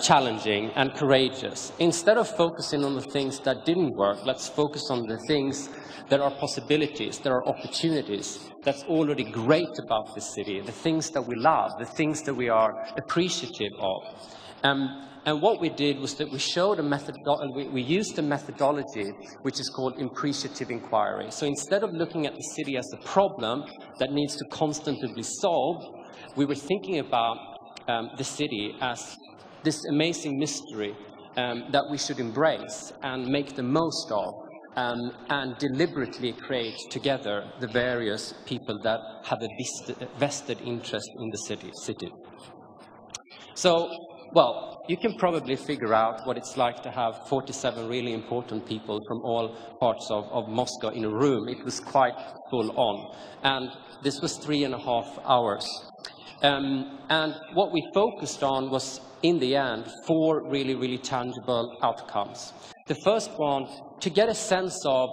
challenging and courageous. Instead of focusing on the things that didn't work, let's focus on the things that are possibilities, that are opportunities, that's already great about this city, the things that we love, the things that we are appreciative of. And what we did was that we showed a methodology, we used a methodology which is called appreciative inquiry. So instead of looking at the city as a problem that needs to constantly be solved, we were thinking about the city as this amazing mystery that we should embrace and make the most of, and deliberately create together the various people that have a vested interest in the city. So, well, you can probably figure out what it's like to have 47 really important people from all parts of Moscow in a room. It was quite full on. And this was 3.5 hours. And what we focused on was, in the end, 4 really, really tangible outcomes. The first one, to get a sense of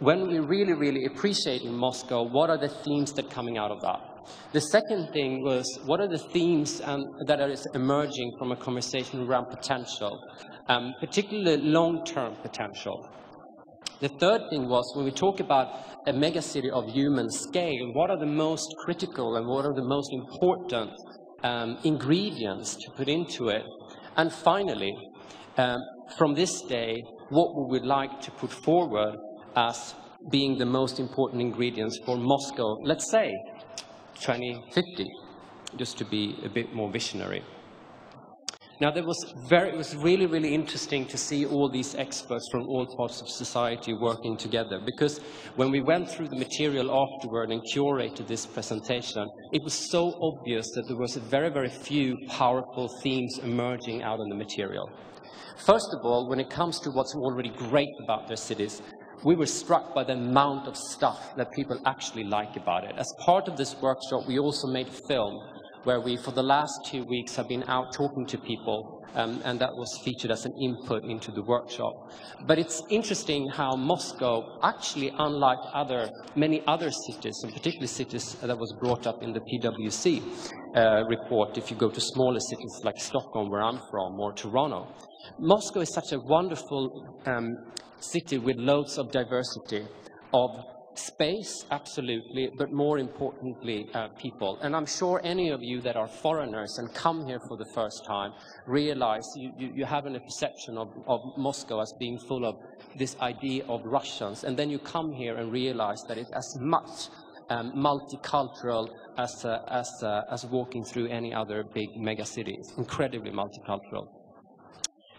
when we really, really appreciate in Moscow, what are the themes that are coming out of that? The second thing was, what are the themes that are emerging from a conversation around potential, particularly long-term potential? The third thing was, when we talk about a megacity of human scale, what are the most critical and what are the most important ingredients to put into it? And finally, from this day, what we would like to put forward as being the most important ingredients for Moscow, let's say, 2050, just to be a bit more visionary. Now, it was really, really interesting to see all these experts from all parts of society working together, because when we went through the material afterward and curated this presentation, it was so obvious that there was very, very few powerful themes emerging out of the material. First of all, when it comes to what's already great about their cities, we were struck by the amount of stuff that people actually like about it. As part of this workshop, we also made a film where we, for the last 2 weeks, have been out talking to people, and that was featured as an input into the workshop. But it's interesting how Moscow, actually, unlike many other cities, and particularly cities that was brought up in the PwC report, if you go to smaller cities like Stockholm, where I'm from, or Toronto, Moscow is such a wonderful city with loads of diversity of space, absolutely, but more importantly, people. And I'm sure any of you that are foreigners and come here for the first time realize you have a perception of Moscow as being full of this idea of Russians. And then you come here and realize that it's as much multicultural as walking through any other big mega city. It's incredibly multicultural.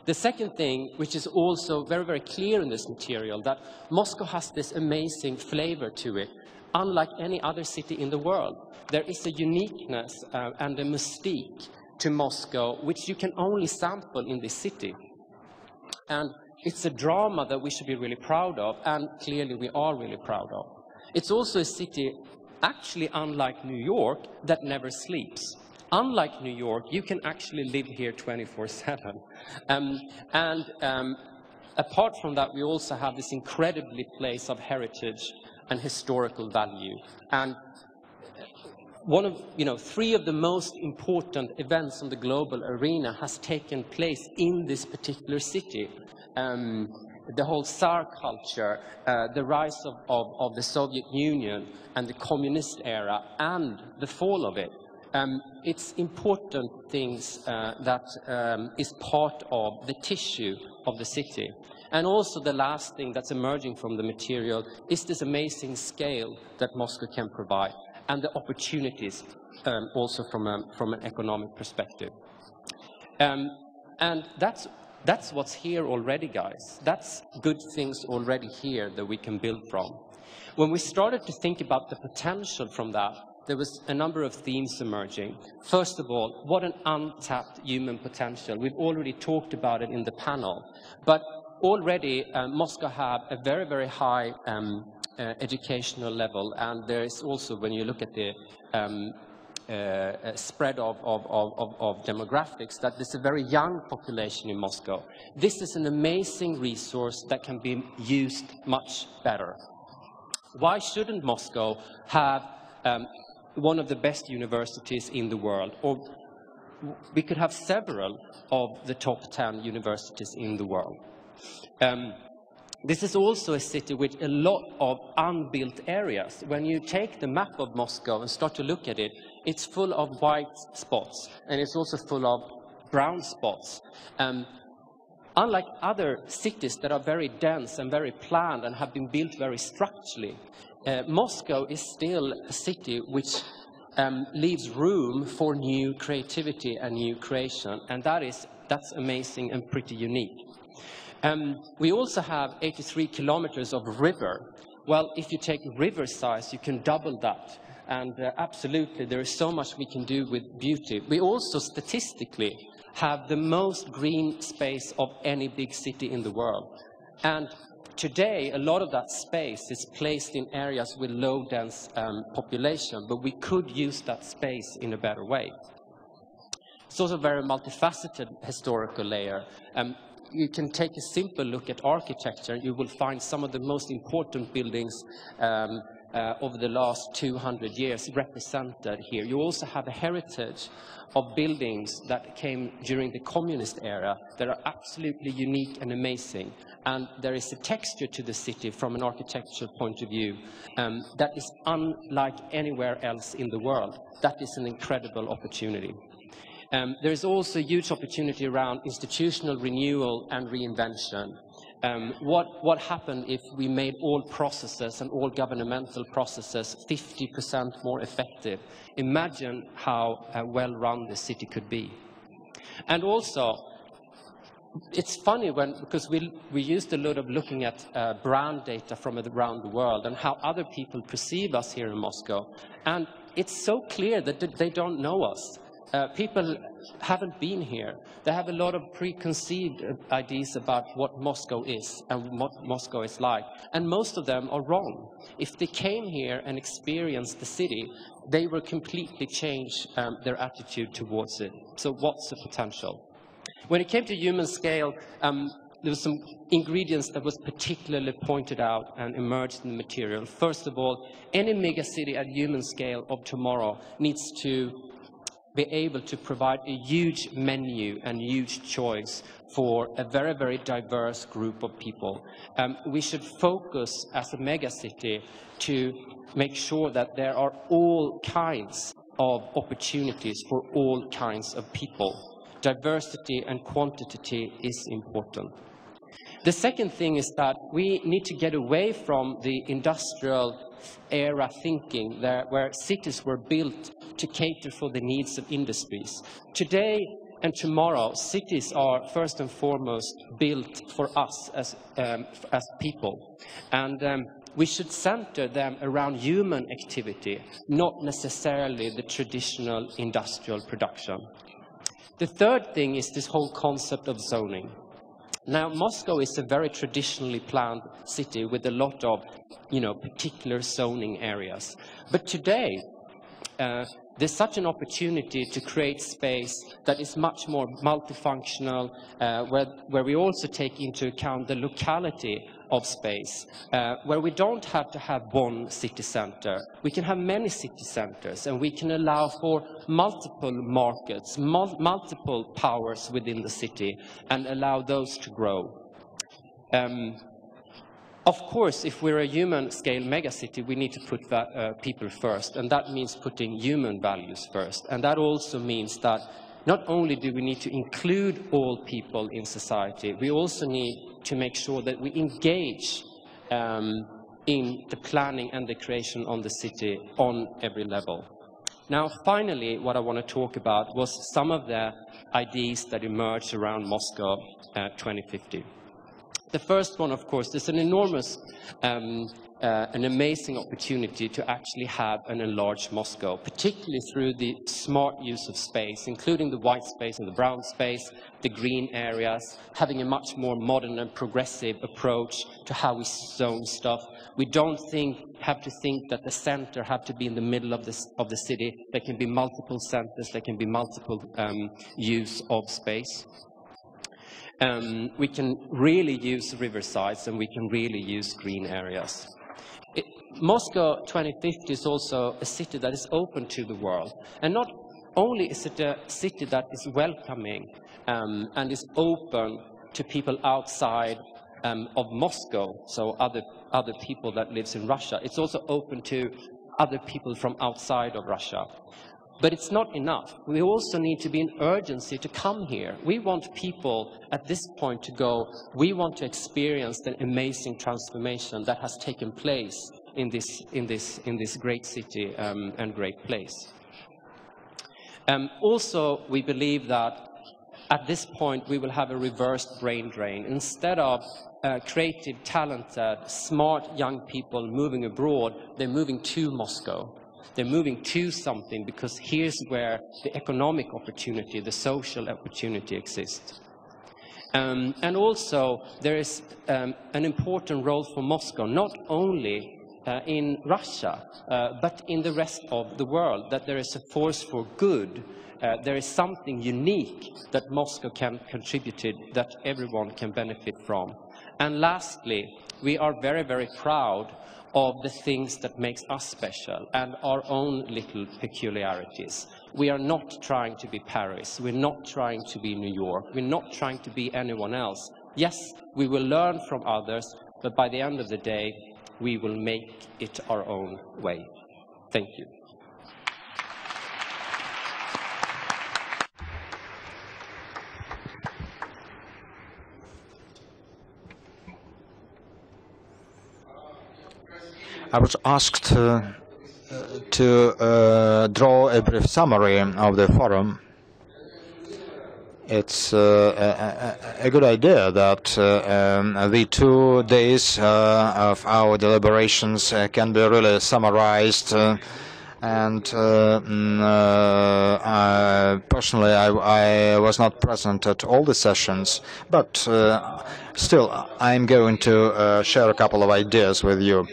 The second thing, which is also very, very clear in this material, that Moscow has this amazing flavor to it, unlike any other city in the world. There is a uniqueness and a mystique to Moscow, which you can only sample in this city. And it's a drama that we should be really proud of, and clearly we are really proud of. It's also a city, actually unlike New York, that never sleeps. Unlike New York, you can actually live here 24/7. Apart from that, we also have this incredibly place of heritage and historical value. And one of, three of the most important events on the global arena has taken place in this particular city. The whole Tsar culture, the rise of the Soviet Union and the communist era, and the fall of it. It's important things that is part of the tissue of the city. And also the last thing that's emerging from the material is this amazing scale that Moscow can provide, and the opportunities also from an economic perspective. And that's what's here already, guys. That's good things already here that we can build from. When we started to think about the potential from that, there was a number of themes emerging. First of all, what an untapped human potential. We've already talked about it in the panel. But already, Moscow have a very, very high educational level. And there is also, when you look at the spread of demographics, that there's a very young population in Moscow. This is an amazing resource that can be used much better. Why shouldn't Moscow have one of the best universities in the world? Or we could have several of the top 10 universities in the world. This is also a city with a lot of unbuilt areas. When you take the map of Moscow and start to look at it, it's full of white spots, and it's also full of brown spots. Unlike other cities that are very dense and very planned and have been built very structurally, Moscow is still a city which leaves room for new creativity and new creation, and that's amazing and pretty unique. We also have 83 kilometers of river. Well, if you take river size, you can double that. And absolutely, there is so much we can do with beauty. We also statistically have the most green space of any big city in the world. And today, a lot of that space is placed in areas with low dense population, but we could use that space in a better way. It's also a very multifaceted historical layer. You can take a simple look at architecture. You will find some of the most important buildings over the last 200 years represented here. You also have a heritage of buildings that came during the communist era that are absolutely unique and amazing. And there is a texture to the city from an architectural point of view that is unlike anywhere else in the world. That is an incredible opportunity. There is also a huge opportunity around institutional renewal and reinvention. What happened if we made all processes and all governmental processes 50% more effective? Imagine how well run the city could be. And also, it's funny because we used a lot of looking at brand data from around the world and how other people perceive us here in Moscow. And it's so clear that they don't know us. People haven't been here. They have a lot of preconceived ideas about what Moscow is and what Moscow is like. And most of them are wrong. If they came here and experienced the city, they will completely change their attitude towards it. So what's the potential? When it came to human scale, there were some ingredients that was particularly pointed out and emerged in the material. First of all, any megacity at human scale of tomorrow needs to be able to provide a huge menu and huge choice for a very, very diverse group of people. We should focus as a megacity to make sure that there are all kinds of opportunities for all kinds of people. Diversity and quantity is important. The second thing is that we need to get away from the industrial era thinking where cities were built to cater for the needs of industries. Today and tomorrow, cities are first and foremost built for us as people. And we should center them around human activity, not necessarily the traditional industrial production. The third thing is this whole concept of zoning. Now, Moscow is a very traditionally planned city with a lot of, particular zoning areas. But today, there's such an opportunity to create space that is much more multifunctional, where we also take into account the locality of space, where we don't have to have one city center. We can have many city centers, and we can allow for multiple markets, multiple powers within the city, and allow those to grow. Of course, if we're a human-scale megacity, we need to put people first, and that means putting human values first. And that also means that not only do we need to include all people in society, we also need to make sure that we engage in the planning and the creation on the city on every level. Now, finally, what I want to talk about was some of the ideas that emerged around Moscow 2050. The first one, of course, is an enormous, an amazing opportunity to actually have an enlarged Moscow, particularly through the smart use of space, including the white space and the brown space, the green areas, having a much more modern and progressive approach to how we zone stuff. We don't have to think that the center have to be in the middle of the city. There can be multiple centers, there can be multiple use of space. We can really use riversides, and we can really use green areas. Moscow 2050 is also a city that is open to the world. And not only is it a city that is welcoming and is open to people outside of Moscow, so other people that lives in Russia, it's also open to other people from outside of Russia. But it's not enough. We also need to be in urgency to come here. We want people at this point to go, we want to experience the amazing transformation that has taken place in this great city and great place. Also, we believe that at this point we will have a reversed brain drain. Instead of creative, talented, smart young people moving abroad, they're moving to Moscow. They're moving to something because here's where the economic opportunity, the social opportunity exists. And also there is an important role for Moscow, not only in Russia, but in the rest of the world, that there is a force for good. There is something unique that Moscow can contribute to, that everyone can benefit from. And lastly, we are very, very proud of the things that makes us special and our own little peculiarities. We are not trying to be Paris. We're not trying to be New York. We're not trying to be anyone else. Yes, we will learn from others, but by the end of the day, we will make it our own way. Thank you. I was asked to draw a brief summary of the forum. It's a good idea that the 2 days of our deliberations can be really summarized. Personally, I was not present at all the sessions, but still, I'm going to share a couple of ideas with you.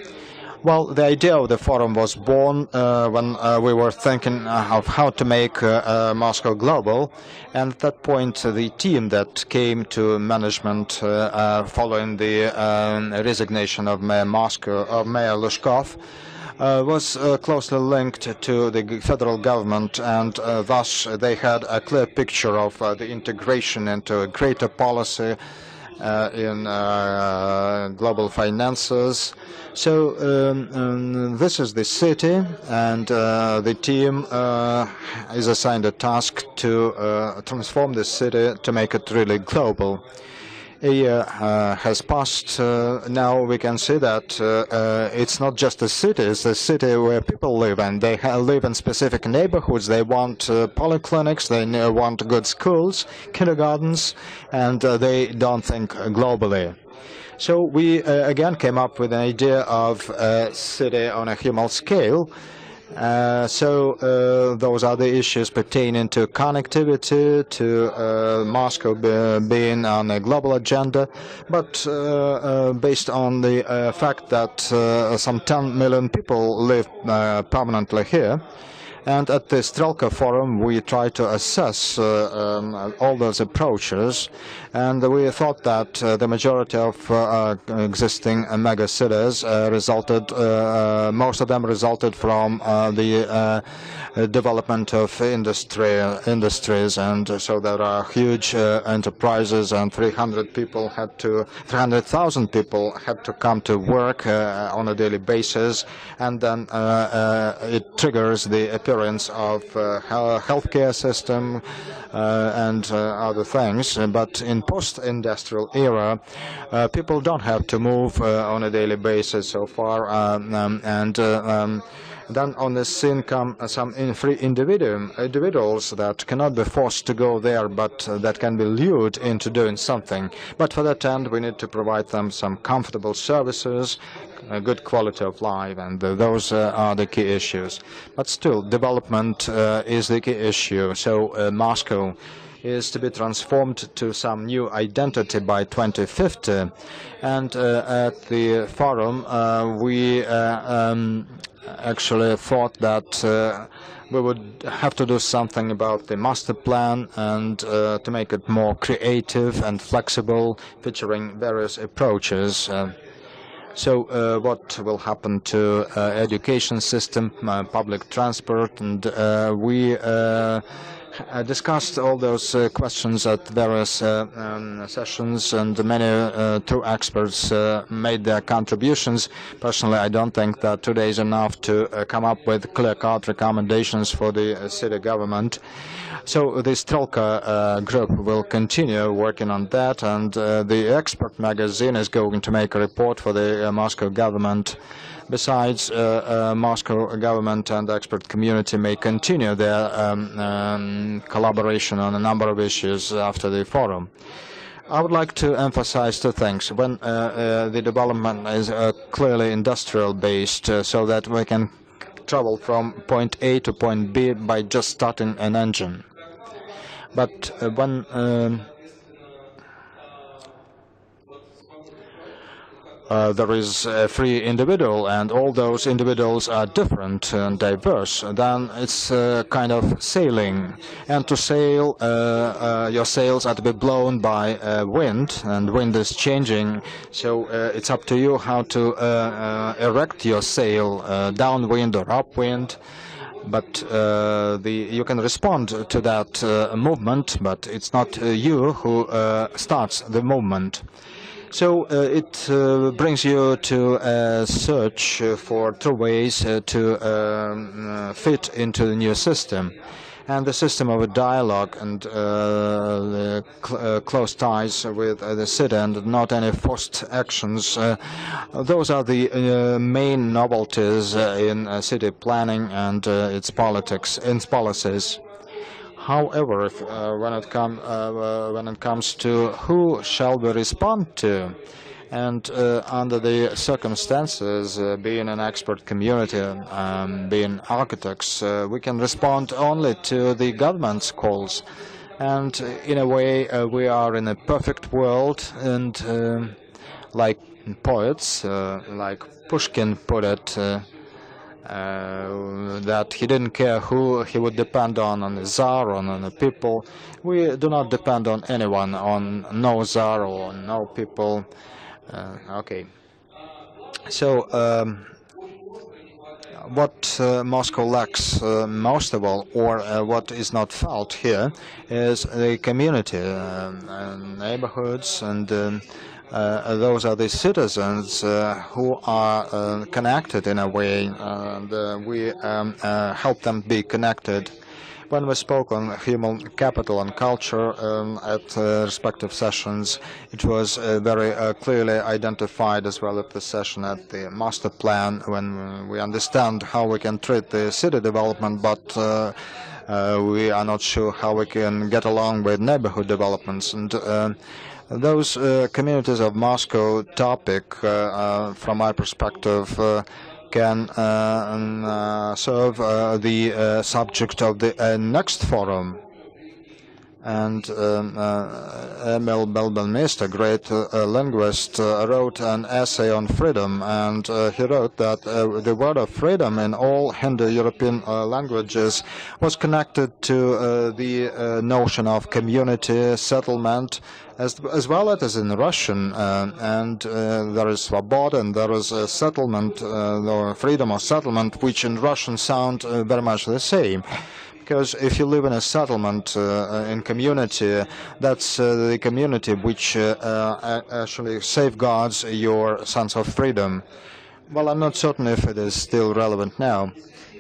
Well, the idea of the forum was born when we were thinking of how to make Moscow global, and at that point the team that came to management following the resignation of Mayor Lushkov was closely linked to the federal government, and thus they had a clear picture of the integration into a greater policy in global finances. So this is the city, and the team is assigned a task to transform the city to make it really global. A year has passed. Now we can see that it's not just a city, it's a city where people live, and they live in specific neighborhoods. They want polyclinics, they want good schools, kindergartens, and they don't think globally. So we again came up with an idea of a city on a human scale, Those are the issues pertaining to connectivity, to Moscow being on a global agenda, but based on the fact that some 10 million people live permanently here. And at the Strelka forum, we try to assess all those approaches, and we thought that the majority of existing mega cities most of them resulted from the development of industries, and so there are huge enterprises, and 300,000 people had to come to work on a daily basis, and then it triggers the appearance of healthcare system and other things. But in post-industrial era, people don't have to move on a daily basis so far, then on the scene come some free individuals that cannot be forced to go there, but that can be lured into doing something. But for that end, we need to provide them some comfortable services, a good quality of life, and those are the key issues. But still, development is the key issue. So Moscow is to be transformed to some new identity by 2050. And at the forum, we actually thought that we would have to do something about the master plan and to make it more creative and flexible, featuring various approaches. What will happen to education system, public transport, and we discussed all those questions at various sessions, and many two experts made their contributions. Personally, I don't think that today is enough to come up with clear-cut recommendations for the city government. So the Strelka group will continue working on that, and the expert magazine is going to make a report for the Moscow government. Besides, Moscow government and expert community may continue their collaboration on a number of issues after the forum. I would like to emphasize two things. When the development is clearly industrial-based, so that we can travel from point A to point B by just starting an engine. But when there is a free individual, and all those individuals are different and diverse, then it's kind of sailing. And to sail, your sails are to be blown by wind, and wind is changing. So it's up to you how to erect your sail, downwind or upwind. But you can respond to that movement, but it's not you who starts the movement. So it brings you to search for true ways to fit into the new system. And the system of a dialogue and close ties with the city, and not any forced actions, those are the main novelties in city planning and its politics, its policies. However, when it comes to who shall we respond to, and under the circumstances, being an expert community, being architects, we can respond only to the government's calls. And in a way, we are in a perfect world, and like poets, like Pushkin put it, that he didn't care who he would depend on the Tsar or on the people. We do not depend on anyone, on no Tsar or no people. Okay. So what Moscow lacks most of all, or what is not felt here, is the community, neighborhoods, and those are the citizens who are connected in a way, and we help them be connected. When we spoke on human capital and culture at respective sessions, it was very clearly identified, as well as the session at the master plan, when we understand how we can treat the city development, but we are not sure how we can get along with neighborhood developments. And those communities of Moscow topic, from my perspective, can serve the subject of the next forum. And Emil Belbenmeister, great linguist, wrote an essay on freedom, and he wrote that the word of freedom in all Indo-European languages was connected to the notion of community, settlement, as well as in Russian, and there is svoboda and there is settlement, or freedom of settlement, which in Russian sound very much the same. Because if you live in a settlement, in community, that's the community which actually safeguards your sense of freedom. Well, I'm not certain if it is still relevant now,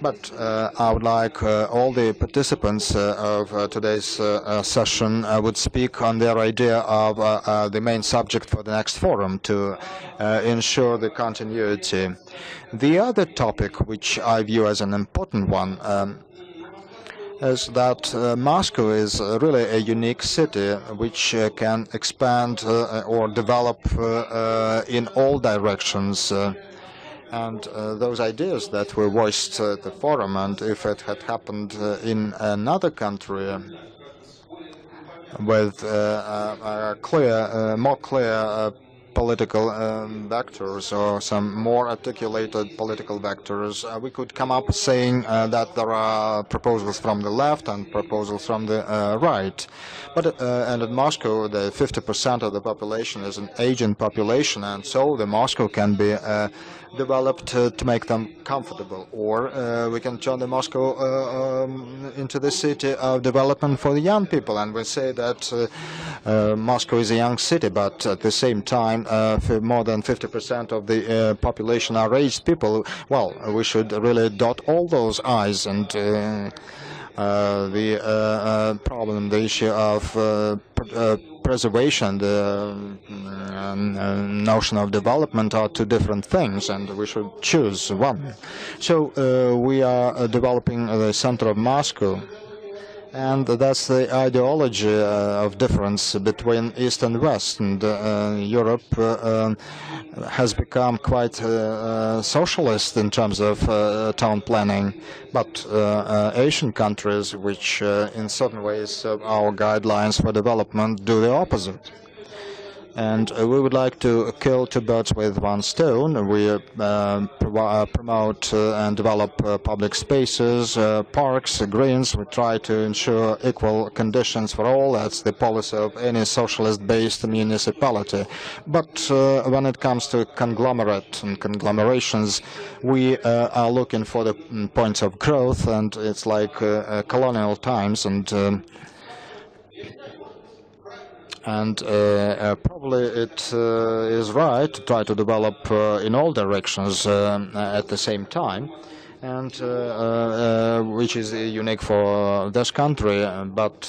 but I would like all the participants of today's session would speak on their idea of the main subject for the next forum to ensure the continuity. The other topic, which I view as an important one, is that Moscow is really a unique city which can expand or develop in all directions. And those ideas that were voiced at the forum, and if it had happened in another country with more clear political vectors or some more articulated political vectors, we could come up saying that there are proposals from the left and proposals from the right. But and in Moscow, the 50% of the population is an aging population, and so the Moscow can be developed to make them comfortable. Or we can turn the Moscow into the city of development for the young people, and we say that Moscow is a young city, but at the same time, more than 50% of the population are aged people. Well, we should really dot all those I's, and the problem, the issue of preservation, the notion of development are two different things, and we should choose one. So we are developing the center of Moscow, and that's the ideology of difference between East and West. And Europe has become quite socialist in terms of town planning, but Asian countries, which in certain ways serve our guidelines for development, do the opposite. And we would like to kill two birds with one stone. We promote and develop public spaces, parks, greens. We try to ensure equal conditions for all. That's the policy of any socialist-based municipality. But when it comes to conglomerate and conglomerations, we are looking for the points of growth, and it's like colonial times, and probably it is right to try to develop in all directions at the same time, and which is unique for this country, but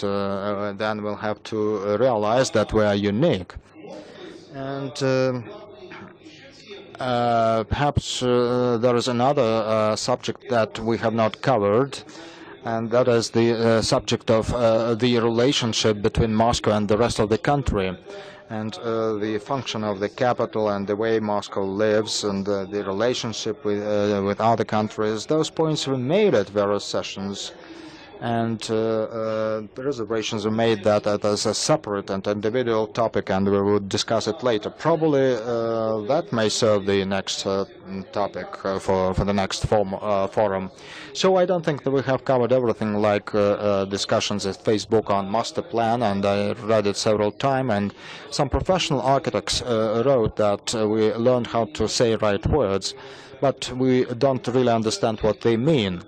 then we'll have to realize that we are unique. And perhaps there is another subject that we have not covered, and that is the subject of the relationship between Moscow and the rest of the country, and the function of the capital and the way Moscow lives, and the relationship with other countries. Those points were made at various sessions, and reservations were made that as a separate and individual topic, and we will discuss it later. Probably that may serve the next topic for the next forum. So I don't think that we have covered everything, like discussions at Facebook on master plan, and I read it several times, and some professional architects wrote that we learned how to say right words, but we don't really understand what they mean.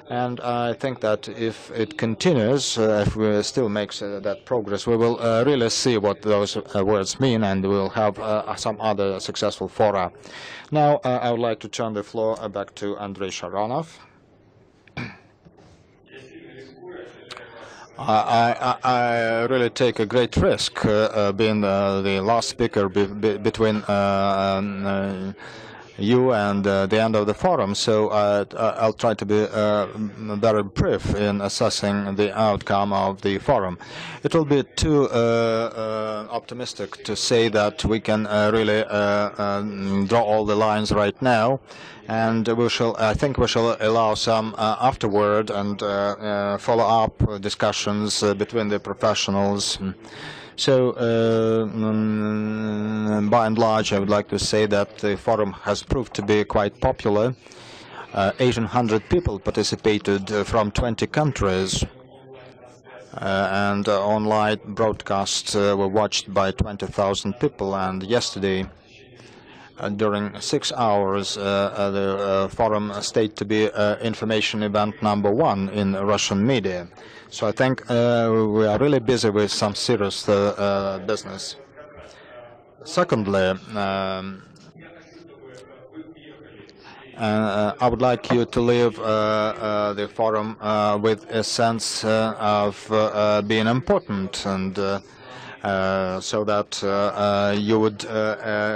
And I think that if it continues, if we still make that progress, we will really see what those words mean, and we will have some other successful fora. Now I would like to turn the floor back to Andrei Sharonov. I really take a great risk being the last speaker between you and the end of the forum, so I'll try to be very brief in assessing the outcome of the forum. It will be too optimistic to say that we can really draw all the lines right now, and I think we shall allow some afterward and follow-up discussions between the professionals. So, by and large, I would like to say that the forum has proved to be quite popular. 1,800 people participated from 20 countries, and online broadcasts were watched by 20,000 people. And yesterday, during 6 hours, the forum stayed to be information event #1 in Russian media. So I think we are really busy with some serious business. Secondly, I would like you to leave the forum with a sense of being important, and so that you would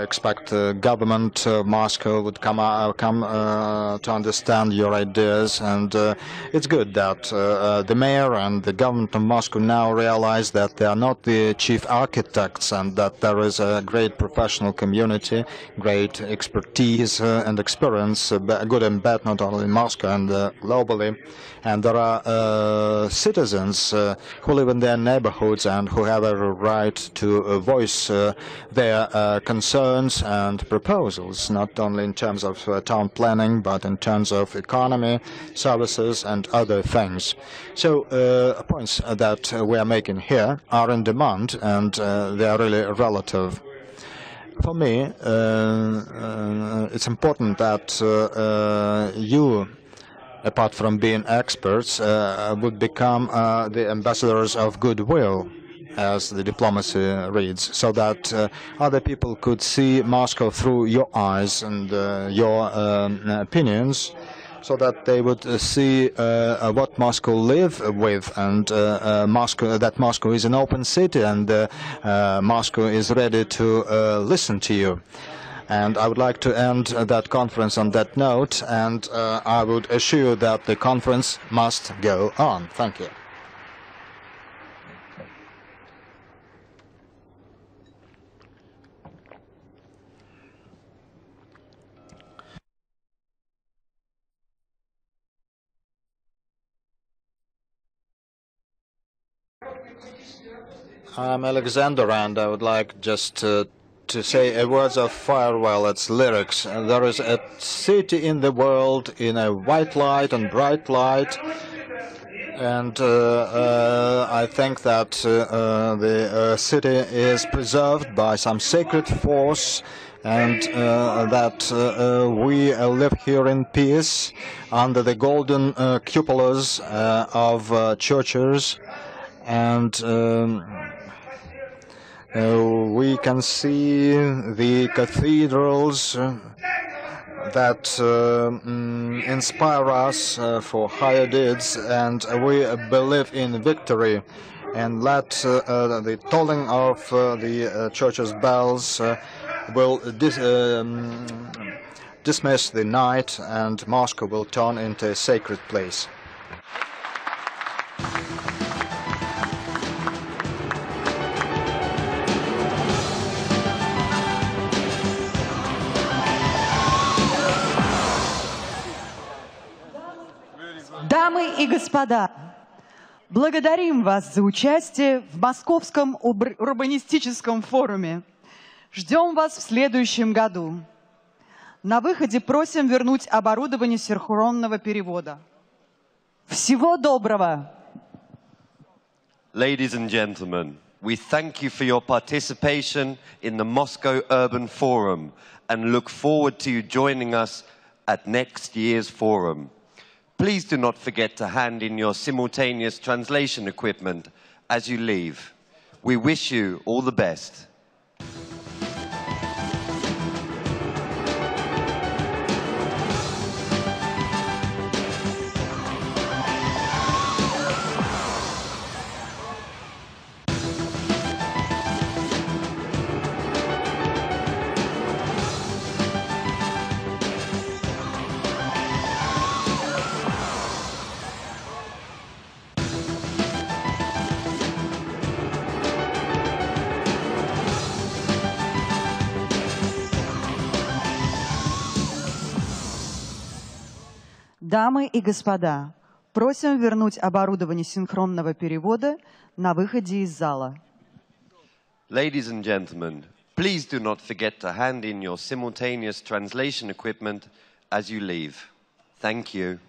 expect government Moscow would come to understand your ideas, and it's good that the mayor and the government of Moscow now realize that they are not the chief architects, and that there is a great professional community, great expertise and experience, good and bad, not only in Moscow and globally. And there are citizens who live in their neighborhoods and who have a right to voice their concerns and proposals, not only in terms of town planning, but in terms of economy, services, and other things. So points that we are making here are in demand, and they are really relative. For me, it's important that you, apart from being experts, would become the ambassadors of goodwill, as the diplomacy reads, so that other people could see Moscow through your eyes and your opinions, so that they would see what Moscow live with, and that Moscow is an open city, and Moscow is ready to listen to you. And I would like to end that conference on that note, and I would assure you that the conference must go on. Thank you. I'm Alexander, and I would like just to say a words of farewell. It's lyrics. There is a city in the world in a white light and bright light, and I think that the city is preserved by some sacred force, and that we live here in peace under the golden cupolas of churches, and we can see the cathedrals that inspire us for higher deeds, and we believe in victory. And let the tolling of the church's bells will dismiss the night, and Moscow will turn into a sacred place. Дамы и господа, благодарим вас за участие в Московском урбанистическом форуме. Ждем вас в следующем году. На выходе просим вернуть оборудование синхронного перевода. Всего доброго! Ladies and gentlemen, we thank you for your participation in the Moscow Urban Forum and look forward to you joining us at next year's forum. Please do not forget to hand in your simultaneous translation equipment as you leave. We wish you all the best. Дамы и господа, просим вернуть оборудование синхронного перевода на выходе из зала. Ladies and gentlemen, please do not forget to hand in your simultaneous translation equipment as you leave. Thank you.